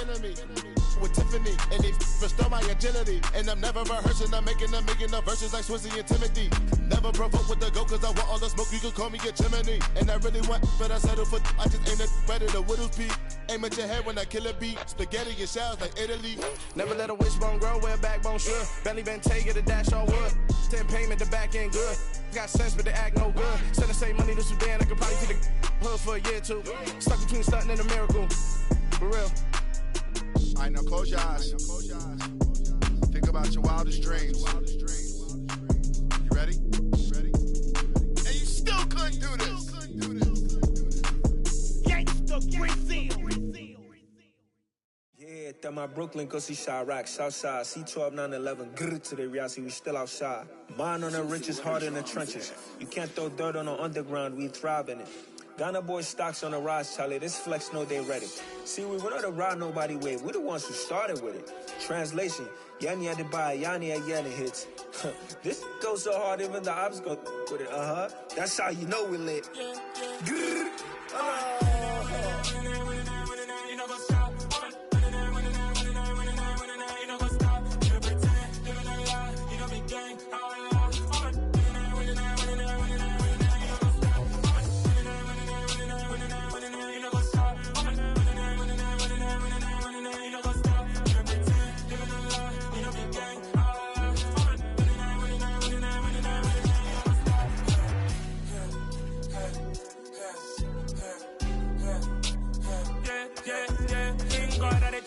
With Tiffany and they restore my agility. And I'm never rehearsing, I'm making a million of verses like Swizzy and Timothy. Never provoke with the go cause I want all the smoke, you can call me a chimney. And I really want, but I settle for I just aim at ready to Whittles Peak. Aim at your head when I kill a beat. Spaghetti and shells like Italy. Never let a wishbone grow where backbone should. Belly been take it, a dash all wood. 10 payment, the back end good. Got sense, but they act no good. Send the same money to Sudan, I could probably take the hood for a year or two. Stuck between stunting and a miracle. For real. All right, now close your eyes. Think about your wildest dreams. You ready? And you still couldn't do this. Gangsta Brazil. Yeah, that my Brooklyn, go see Chirac, Southside, C12, 911, grrr to the reality, we still outside. Mine on the riches, hard in the trenches. You can't throw dirt on the underground, we thrive in it. Ghana boys stocks on the rise, Charlie, this flex know they ready. See, we went on the ride nobody with, we the ones who started with it. Translation, Yanni had to buy, Yanni had yelling hits. This goes so hard, even the ops go with it, That's how you know we lit. Grrr,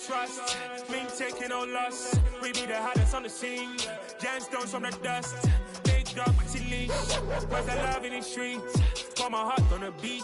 trust. Me taking all no loss. We be the hottest on the scene. Gemstones from the dust. Big dog, pretty leash. Where's the love in the streets? Pour my heart on the beat.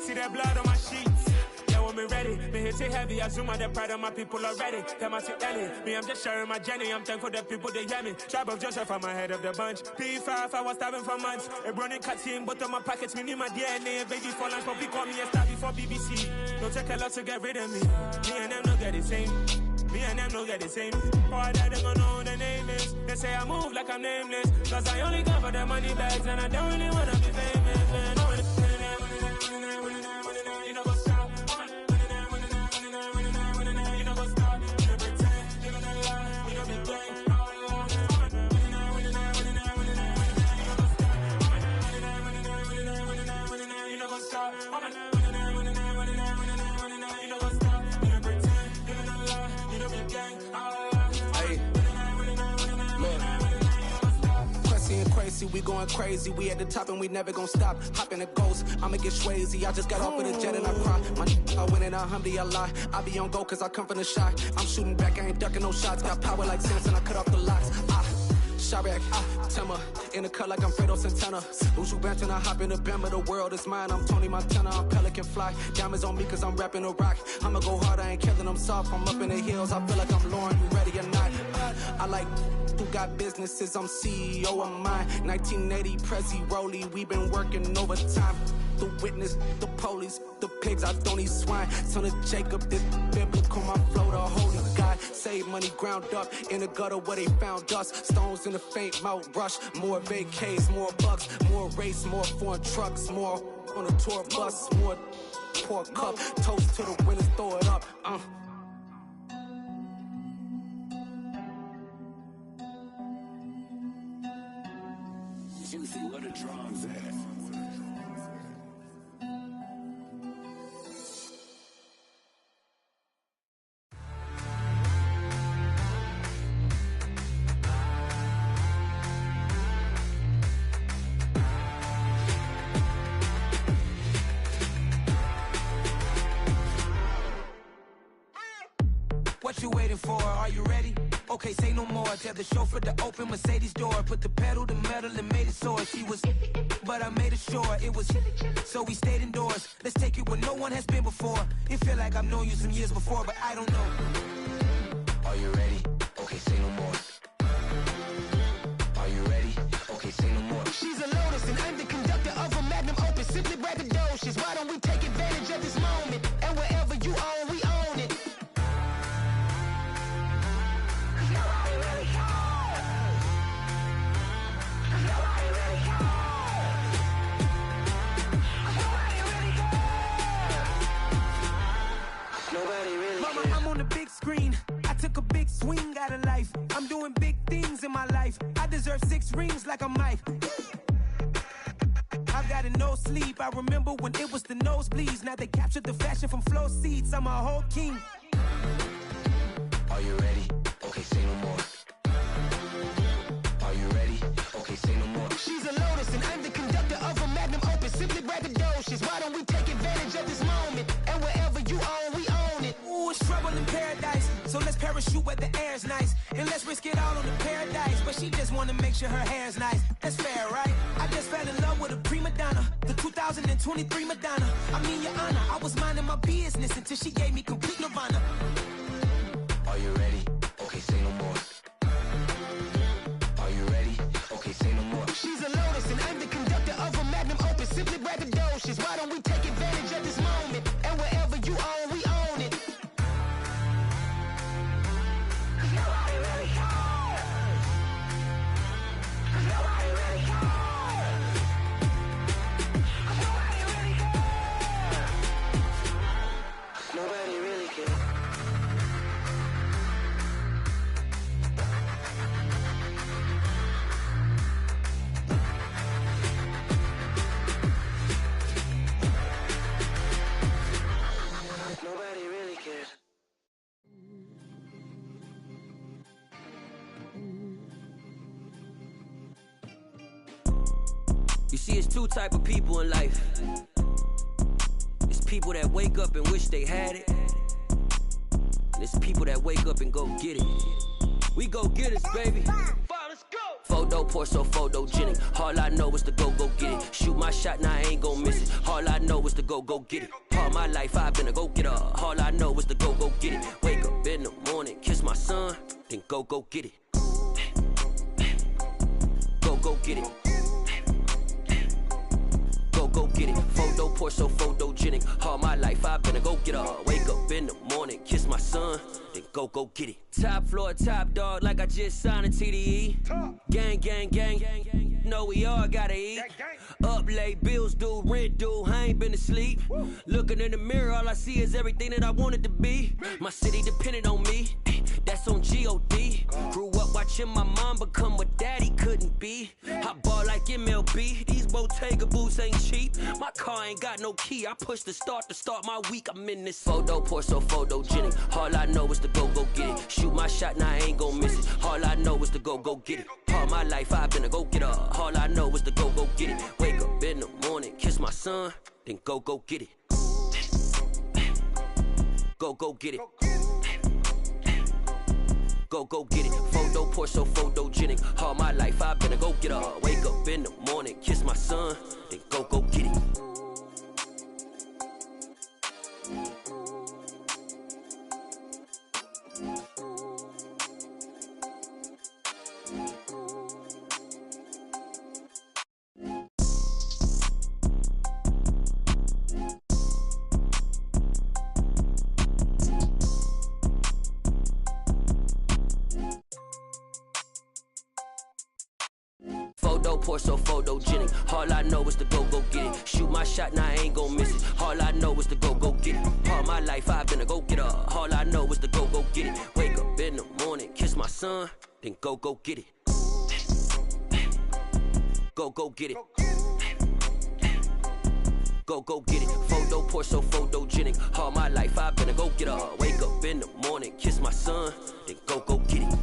See that blood on my sheets. Yeah, when me ready, me hit it heavy. I zoom out the pride of my people already. Them I see Ellie. Me, I'm just sharing my journey. I'm thankful that people they hear me. Tribe of Joseph, I'm ahead of the bunch. P5, I was starving for months. A running cut in, but on my pockets, me need my DNA. Baby for lunch, but we call me a star before BBC. Don't take a lot to get rid of me. Me and them no get the same. Me and them no get the same. Boy, that they gon' know who the name is. They say I move like I'm nameless. Cause I only come for the money bags and I don't really wanna be famous, man. You know what's up? You know what's up? You know pretend, living a lie. You know be gang. You know what's up? Crazy, we going crazy. We at the top and we never gon' stop. Hop in a ghost, I'ma get swayzy. I just got off of the jet and I cry. My I win in a Humvee, I lie. I be on go cause I come from the shot. I'm shooting back, I ain't ducking no shots. Got power like Samson, I cut off the locks. Chirac, Timmer, in the cut like I'm Fredo Santana. Usual Banton, I hop in the Bama, the world is mine. I'm Tony Montana, I'm Pelican Fly. Diamonds on me cause I'm rapping a rock. I'ma go hard, I ain't killing them soft. I'm up in the hills, I feel like I'm Lauren, you ready or not? I like who got businesses, I'm CEO of mine. 1980, Prezi, Rolly, we been working overtime. The witness, the police, the pigs, I don't eat swine. Son of Jacob, this biblical, my flow, the holy God. Save money ground up in the gutter where they found us. Stones in the faint mouth rush. More vacays, more bucks, more race, more foreign trucks, more on a tour bus, more pour cup. Toast to the winners, throw it up. Juicy, where the drums at? What you waiting for? Are you ready? Okay, say no more. Tell the chauffeur to open Mercedes door. Put the pedal to metal and made it soar. She was, but I made it sure it was. So we stayed indoors. Let's take it where no one has been before. It feel like I've known you some years before, but I don't know. Are you ready? Okay, say no more. Are you ready? Okay, say no more. She's a Lotus and I'm the conductor of a Magnum Opus. Simply braggadocious. Why don't we take advantage of this moment? And wherever you own, we own it. Mama, I'm on the big screen. I took a big swing out of life. I'm doing big things in my life. I deserve 6 rings like a Mike. I've got no sleep. I remember when it was the nosebleeds. Now they captured the fashion from flow seats. I'm a whole king. Are you ready? Okay, say no more. Are you ready? Okay, say no more. She's a Lotus and I'm the conductor of a Magnum Opus. Simply braggadocious. Why don't we take advantage of this moment? And wherever you own, we own it. Ooh, it's trouble in paradise. So let's parachute where the air's nice. And let's risk it all on the paradise. But she just wanna make sure her hair's nice. That's fair, right? I just fell in love with a prima donna. The 2023 Madonna. I mean, your honor, I was minding my business until she gave me complete nirvana. Are you ready? Okay, say no more. Are you ready? Okay, say no more. She's a Lotus and I'm the conductor of a Magnum Opus. Simply braggadocious. Why don't we take advantage of this moment? And wherever you own, we own it. Nobody really cares. Nobody really cares. Nobody really cares. Nobody really cares. Nobody really cares. You see, it's 2 type of people in life. It's people that wake up and wish they had it. And it's people that wake up and go get it. We go get it, baby. Photo pour so photogenic. All I know is to go get it. Shoot my shot, now I ain't gon' miss it. All I know is to go get it. All my life I've been a go-getter. All I know is to go get it. Wake up in the morning, kiss my son, then go get it. Go get it. Go get it. Photo pour so photogenic. All my life I've been a go-getter. Wake up in the morning, kiss my son, then go get it. Top floor, top dog, like I just signed a TDE. Gang, gang, gang. Know we all gotta eat. Up late, bills due, rent due, I ain't been asleep. Looking in the mirror, all I see is everything that I wanted to be. My city depended on me, that's on G.O.D. Grew up watching my mom become what daddy couldn't be. I ball like MLB, these Bottega boots ain't cheap. My car ain't got no key, I push the start to start my week. I'm in this photo pour so photogenic. All I know is to go get it. Shoot my shot, now I ain't gon' miss it. All I know is to go get it. All my life I've been a go-getter. All I know is to go get it. Wake up in the morning, kiss my son, then go get it. Go get it. Go get it. Photo pour so photogenic. All my life I've been a go-getter. Wake up in the morning, kiss my son, then go get it. Photo pour so photogenic. All I know is to go get it. Shoot my shot, now I ain't gon' miss it. All I know is to go get it. All my life I've been a go-getter. All I know is to go get it. Wake up in the morning, kiss my son, then go get it. Go get it. Go get it. Photo pour so photogenic. All my life I've been a go-getter. Wake up in the morning, kiss my son, then go get it.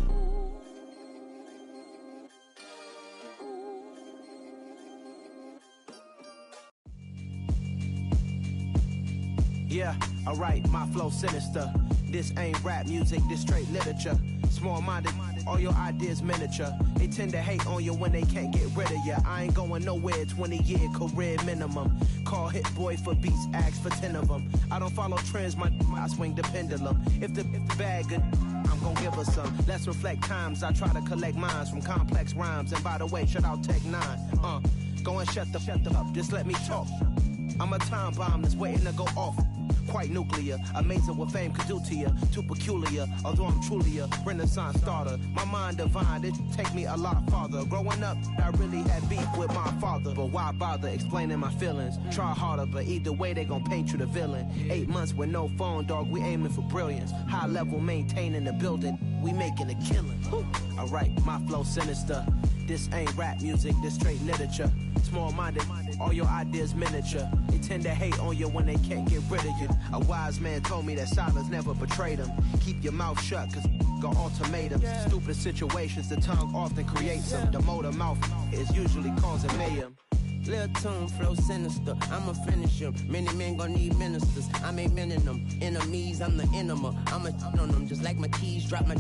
Yeah, alright, my flow sinister. This ain't rap music, this straight literature. Small-minded, all your ideas miniature. They tend to hate on you when they can't get rid of you. I ain't going nowhere, 20-year career minimum. Call hit boy for beats, ask for 10 of them. I don't follow trends, I swing the pendulum. If the bag good, I'm gon' give her some. Let's reflect times, I try to collect minds from complex rhymes. And by the way, shout out Tech 9. Go and shut the up, just let me talk. I'm a time bomb that's waiting to go off. Quite nuclear, amazing what fame could do to you. Too peculiar, although I'm truly a renaissance starter. My mind divine, it take me a lot farther. Growing up, I really had beef with my father. But why bother explaining my feelings? Try harder, but either way they gon' paint you the villain. 8 months with no phone, dog, we aiming for brilliance. High level maintaining the building, we making a killing. Alright, my flow sinister. This ain't rap music, this straight literature. Small-minded, all your ideas miniature. They tend to hate on you when they can't get rid of you. A wise man told me that silence never betrayed him. Keep your mouth shut, cause got ultimatums. Stupid situations, the tongue often creates them. The motor mouth is usually causing mayhem. Lil' tune, flow sinister, I'ma finish him. Many men gon' need ministers, I ain't mending them. Enemies, I'm the enema, I'ma on them. Just like my keys, drop my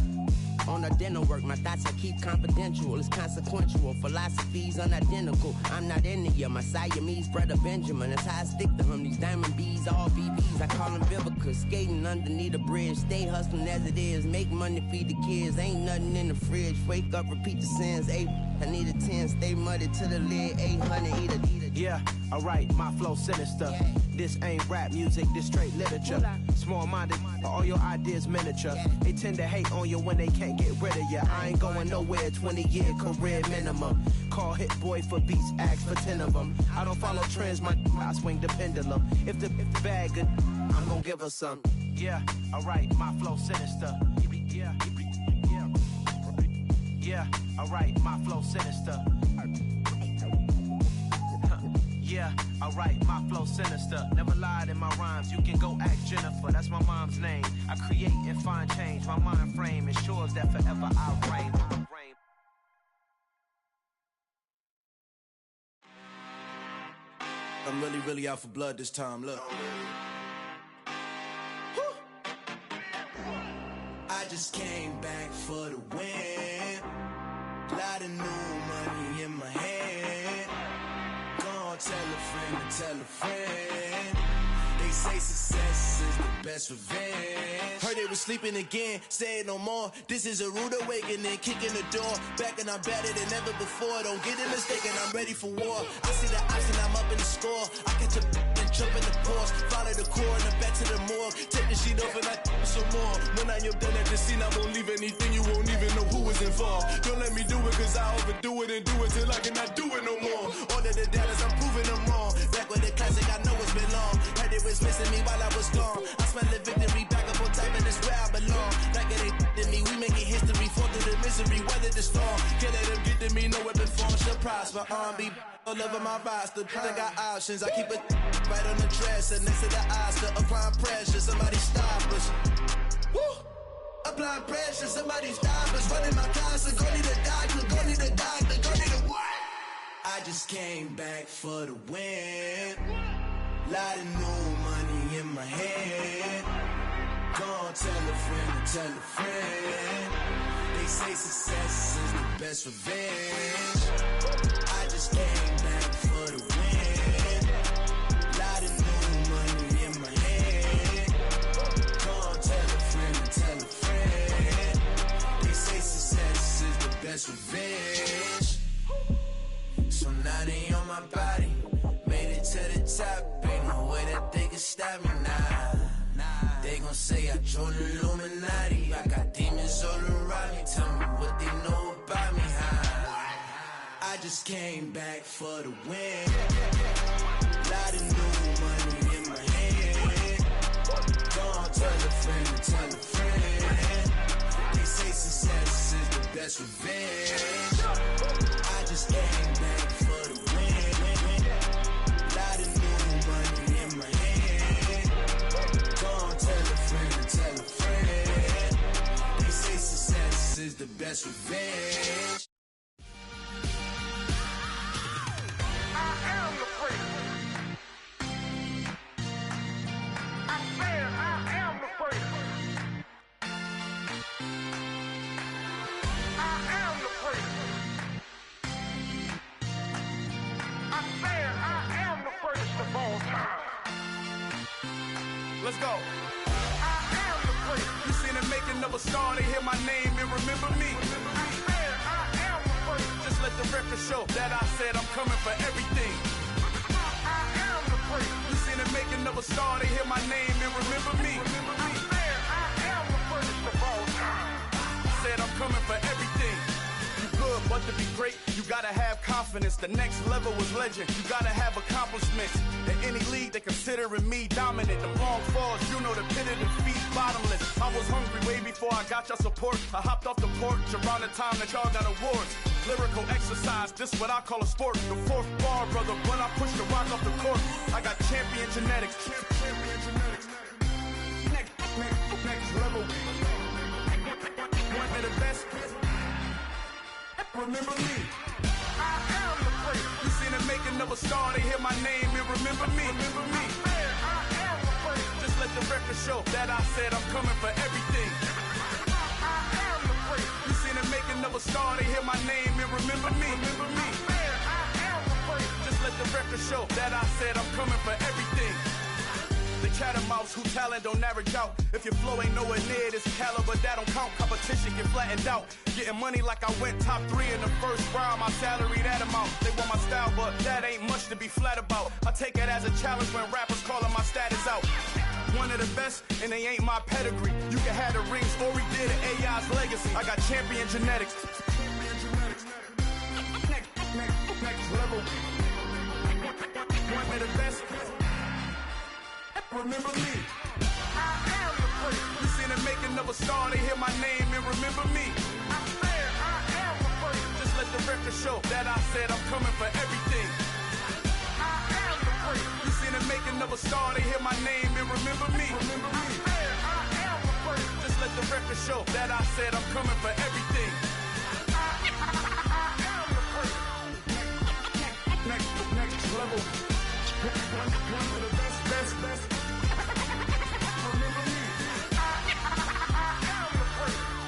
on the dinner work. My thoughts I keep confidential, it's consequential. Philosophies unidentical, I'm not into you. My Siamese brother Benjamin, that's how I stick to him. These diamond bees, all BBs, I call them Vivica. Skating underneath the bridge, stay hustling as it is. Make money, feed the kids, ain't nothing in the fridge. Wake up, repeat the sins, 8, I need a 10, stay muddy to the lid, 800, eat a. Yeah, alright, my flow sinister. This ain't rap music, this straight literature. Small-minded, all your ideas miniature. They tend to hate on you when they can't get rid of you. I ain't going nowhere, 20-year career minimum. Call hit boy for beats, ask for 10 of them. I don't follow trends, I swing the pendulum. If the bag good, I'm gon' give her some. Yeah, alright, my flow sinister. Yeah, alright, my flow sinister. Yeah, alright, my flow sinister. Never lied in my rhymes, you can go ask Jennifer. That's my mom's name. I create and find change. My mind frame ensures that forever I'll reign. I'm really out for blood this time, look. just came back for the win. Lot of new money in my hand. Gonna tell a friend to tell a friend. They say success is the best revenge. Heard they was sleeping again, say it no more. This is a rude awakening, kicking the door. Back and I'm better than ever before. Don't get it mistaken, I'm ready for war. I see the option, I'm up in the score. I catch a and jump in the Porsche. Follow the core and the back to the morgue. Take the sheet off and I some more. When I am done at the scene, I won't leave anything. You won't even know who was involved. Don't let me do it, cause I overdo it and do it till I cannot do it no more. All of the doubters, I'm proving them wrong. Back with the classic, I know it's been long. Heard it was missing me while I was gone. I smell the victory back up on top, and it's where I belong. Like it ain't to me, we making history. Fall through the misery, weather the storm. Can't let them get to me, no weapon form shall prosper. Be all over my roster. I got options, I keep it right on the dresser. Next to the Oscar, applying pressure. Somebody stop us. Woo! Applying pressure, somebody stop us. Running my closet, go need a doctor, go need a doctor, go need a what? I just came back for the win. Lot of new money in my hand. Gonna tell a friend to tell a friend. They say success is the best revenge. I just came back for the win. Lot of new money in my hand. Gonna tell a friend to tell a friend. They say success is the best revenge. So now they on my body. Made it to the top. Ain't no way that they can stop me now. They gon' say I joined the Illuminati. I got demons all around me. Tell me what they know about me, huh? I just came back for the win. Lot of new money in my hand. Gonna tell a friend to tell a friend. They say success is the best revenge. I just came back for the win. Lot of new money in my hand. Gonna tell a friend to tell a friend. They say success is the best revenge. I am the freak. I said I am the freak. I am the freak. I said I am the greatest of all time. Let's go. I am the freak. You seen it making of a star, they hear my name and remember me. I said I am the freak. Just let the record show that I said I'm coming for everything. I am the freak. You seen it making of a star, they hear my name and remember me. I said I am the greatest of all time. Said I'm coming for everything. You good, but to be great, you gotta have confidence. The next level was legend. You gotta have accomplishments. In any league, they considering me dominant. The long falls, you know the pit of defeat, bottomless. I was hungry way before I got your support. I hopped off the porch around the time that y'all got awards. Lyrical exercise, this what I call a sport. The fourth bar, brother, when I push the rock off the court. I got champion genetics. Next level. One of the best. Remember me. I am the freak. You seen it making of a star, they hear my name and remember me. Remember me. I said I am the freak. Just let the record show that I said I'm coming for everything. I am the freak. You seen it making of a star, they hear my name and remember me. Remember me. I said I am the freak. Just let the record show that I said I'm coming for everything. The catamounts who talent don't average out. If your flow ain't nowhere near this caliber, that don't count. Competition get flattened out. Getting money like I went top 3 in the first round. My salary that amount. They want my style, but that ain't much to be flat about. I take it as a challenge when rappers calling my status out. One of the best, and they ain't my pedigree. You can have the rings, or we did it, AI's legacy. I got champion genetics. Next level. One of the best. Remember me. I am the freak. You seen it making of a star, they hear my name and remember me. I said I am the freak. Just let the record show that I said I'm coming for everything. I am the freak. You seen it making of a star, they hear my name and remember me. Remember me. I said I am the freak. Just let the record show that I said I'm coming for everything. I am the freak. Next level. One of the best. Remember me. I am the freak.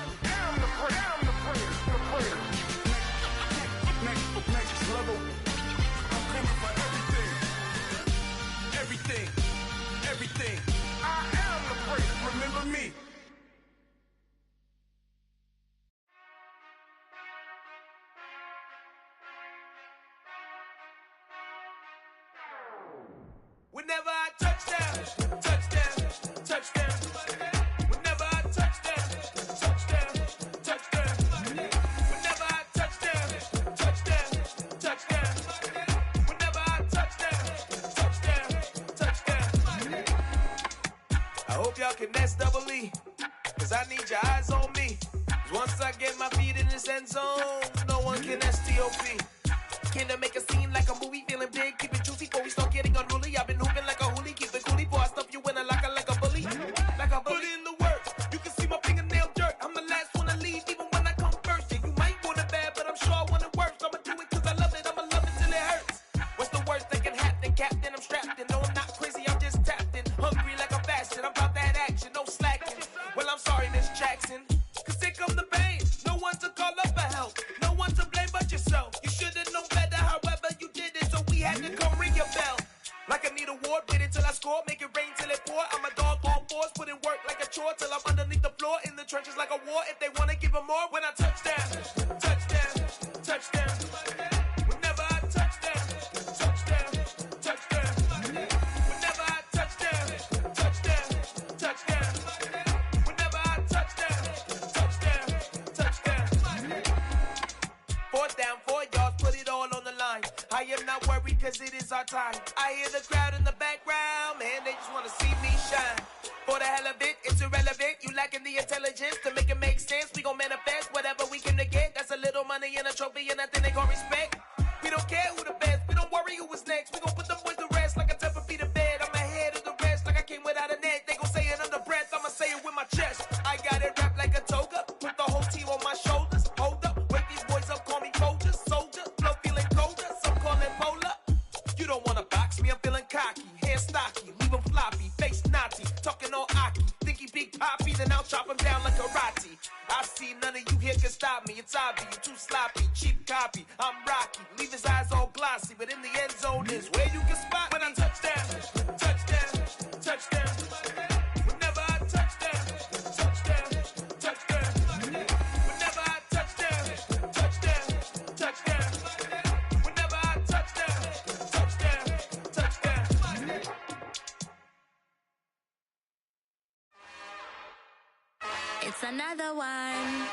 level. I'm coming for everything. Everything. Everything. I am the greatest. Remember me. Whenever I touchdown, touchdown, touchdown. Whenever I touchdown, touchdown, touchdown. Whenever I touchdown, touchdown, touchdown. Whenever I touchdown, touchdown, touchdown. I hope y'all can S-double-E, 'cause I need your eyes on me. 'Cause once I get my feet in this end zone, no one can S-T-O-P. Can I make a scene like a movie, feeling big, keep it juicy before we start getting unruly. I've been hooping like a hoolie, keep it coolie before I stuff you in a locker like a bully. Like a bully. Put in the work, you can see my fingernail dirt. I'm the last one to leave, even when I come first. Yeah, you might want it bad, but I'm sure I want it worse. I'ma do it 'cause I love it, I'ma love it till it hurts. What's the worst that can happen, Captain? I'm strapped in, no, I'm not crazy, I'm just tapped in. Hungry like a fashion, I'm about that action, no slacking. Well, I'm sorry, Miss Jackson, 'cause here come the pain. No one to call up for help, no one to blame but yourself. You should've known better, however you did it, so we had to come ring your bell. Like I need a ward, wait until I score, make it rain till it pour. I'm a dog on fours, put in work like a chore till I'm underneath the floor, in the trenches like a war. If they wanna give them more, when I touchdown, touchdown, touchdown. Whenever I touchdown, touchdown, touchdown. Whenever I touchdown, touchdown, touchdown. Whenever I touchdown, touchdown, touchdown. 4th down, 4 yards, put it all on the line. I am not worried 'cause it is our time. I hear the crowd in the background, man, they just wanna see me shine. For the hell of it, it's irrelevant. You lacking the intelligence to make it make sense. We gon' manifest whatever we came to get. That's a little money and a trophy and nothing they call respect. We don't care who the best, we don't worry who was next. We gon' put them boys to rest like a Tempur-Pedic to bed. I'm ahead of the rest like I came without a net. They gon' say it under breath, I'ma say it with my chest. I got it wrapped like a toga, put the whole team on my shoulders. Hold up, wake these boys up, call me soldier, soldier. Flow feeling colder, some call it polar. You don't wanna box me, I'm feeling cocky. Hair stocky, leave him floppy, face naughty. Talking all aki, think he big poppy, then I'll chop him down like karate. I see none of you here can stop me. It's obvious, you too sloppy, cheap copy. I'm Rocky, leave his eyes all glossy, but in the end zone is where you can spot when I touchdown, touchdown, touchdown. Whenever I touchdown, touchdown, touchdown. Whenever I touchdown, touchdown, touchdown. Whenever I touchdown, touchdown, touchdown. It's another one.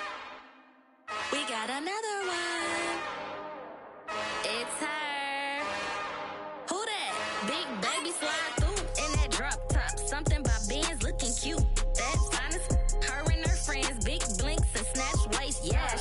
We got another one. It's her. Who that? Big baby slide through in that drop top. Something by Benz looking cute. That's honest. Her and her friends, big blinks and snatch waist. Yeah,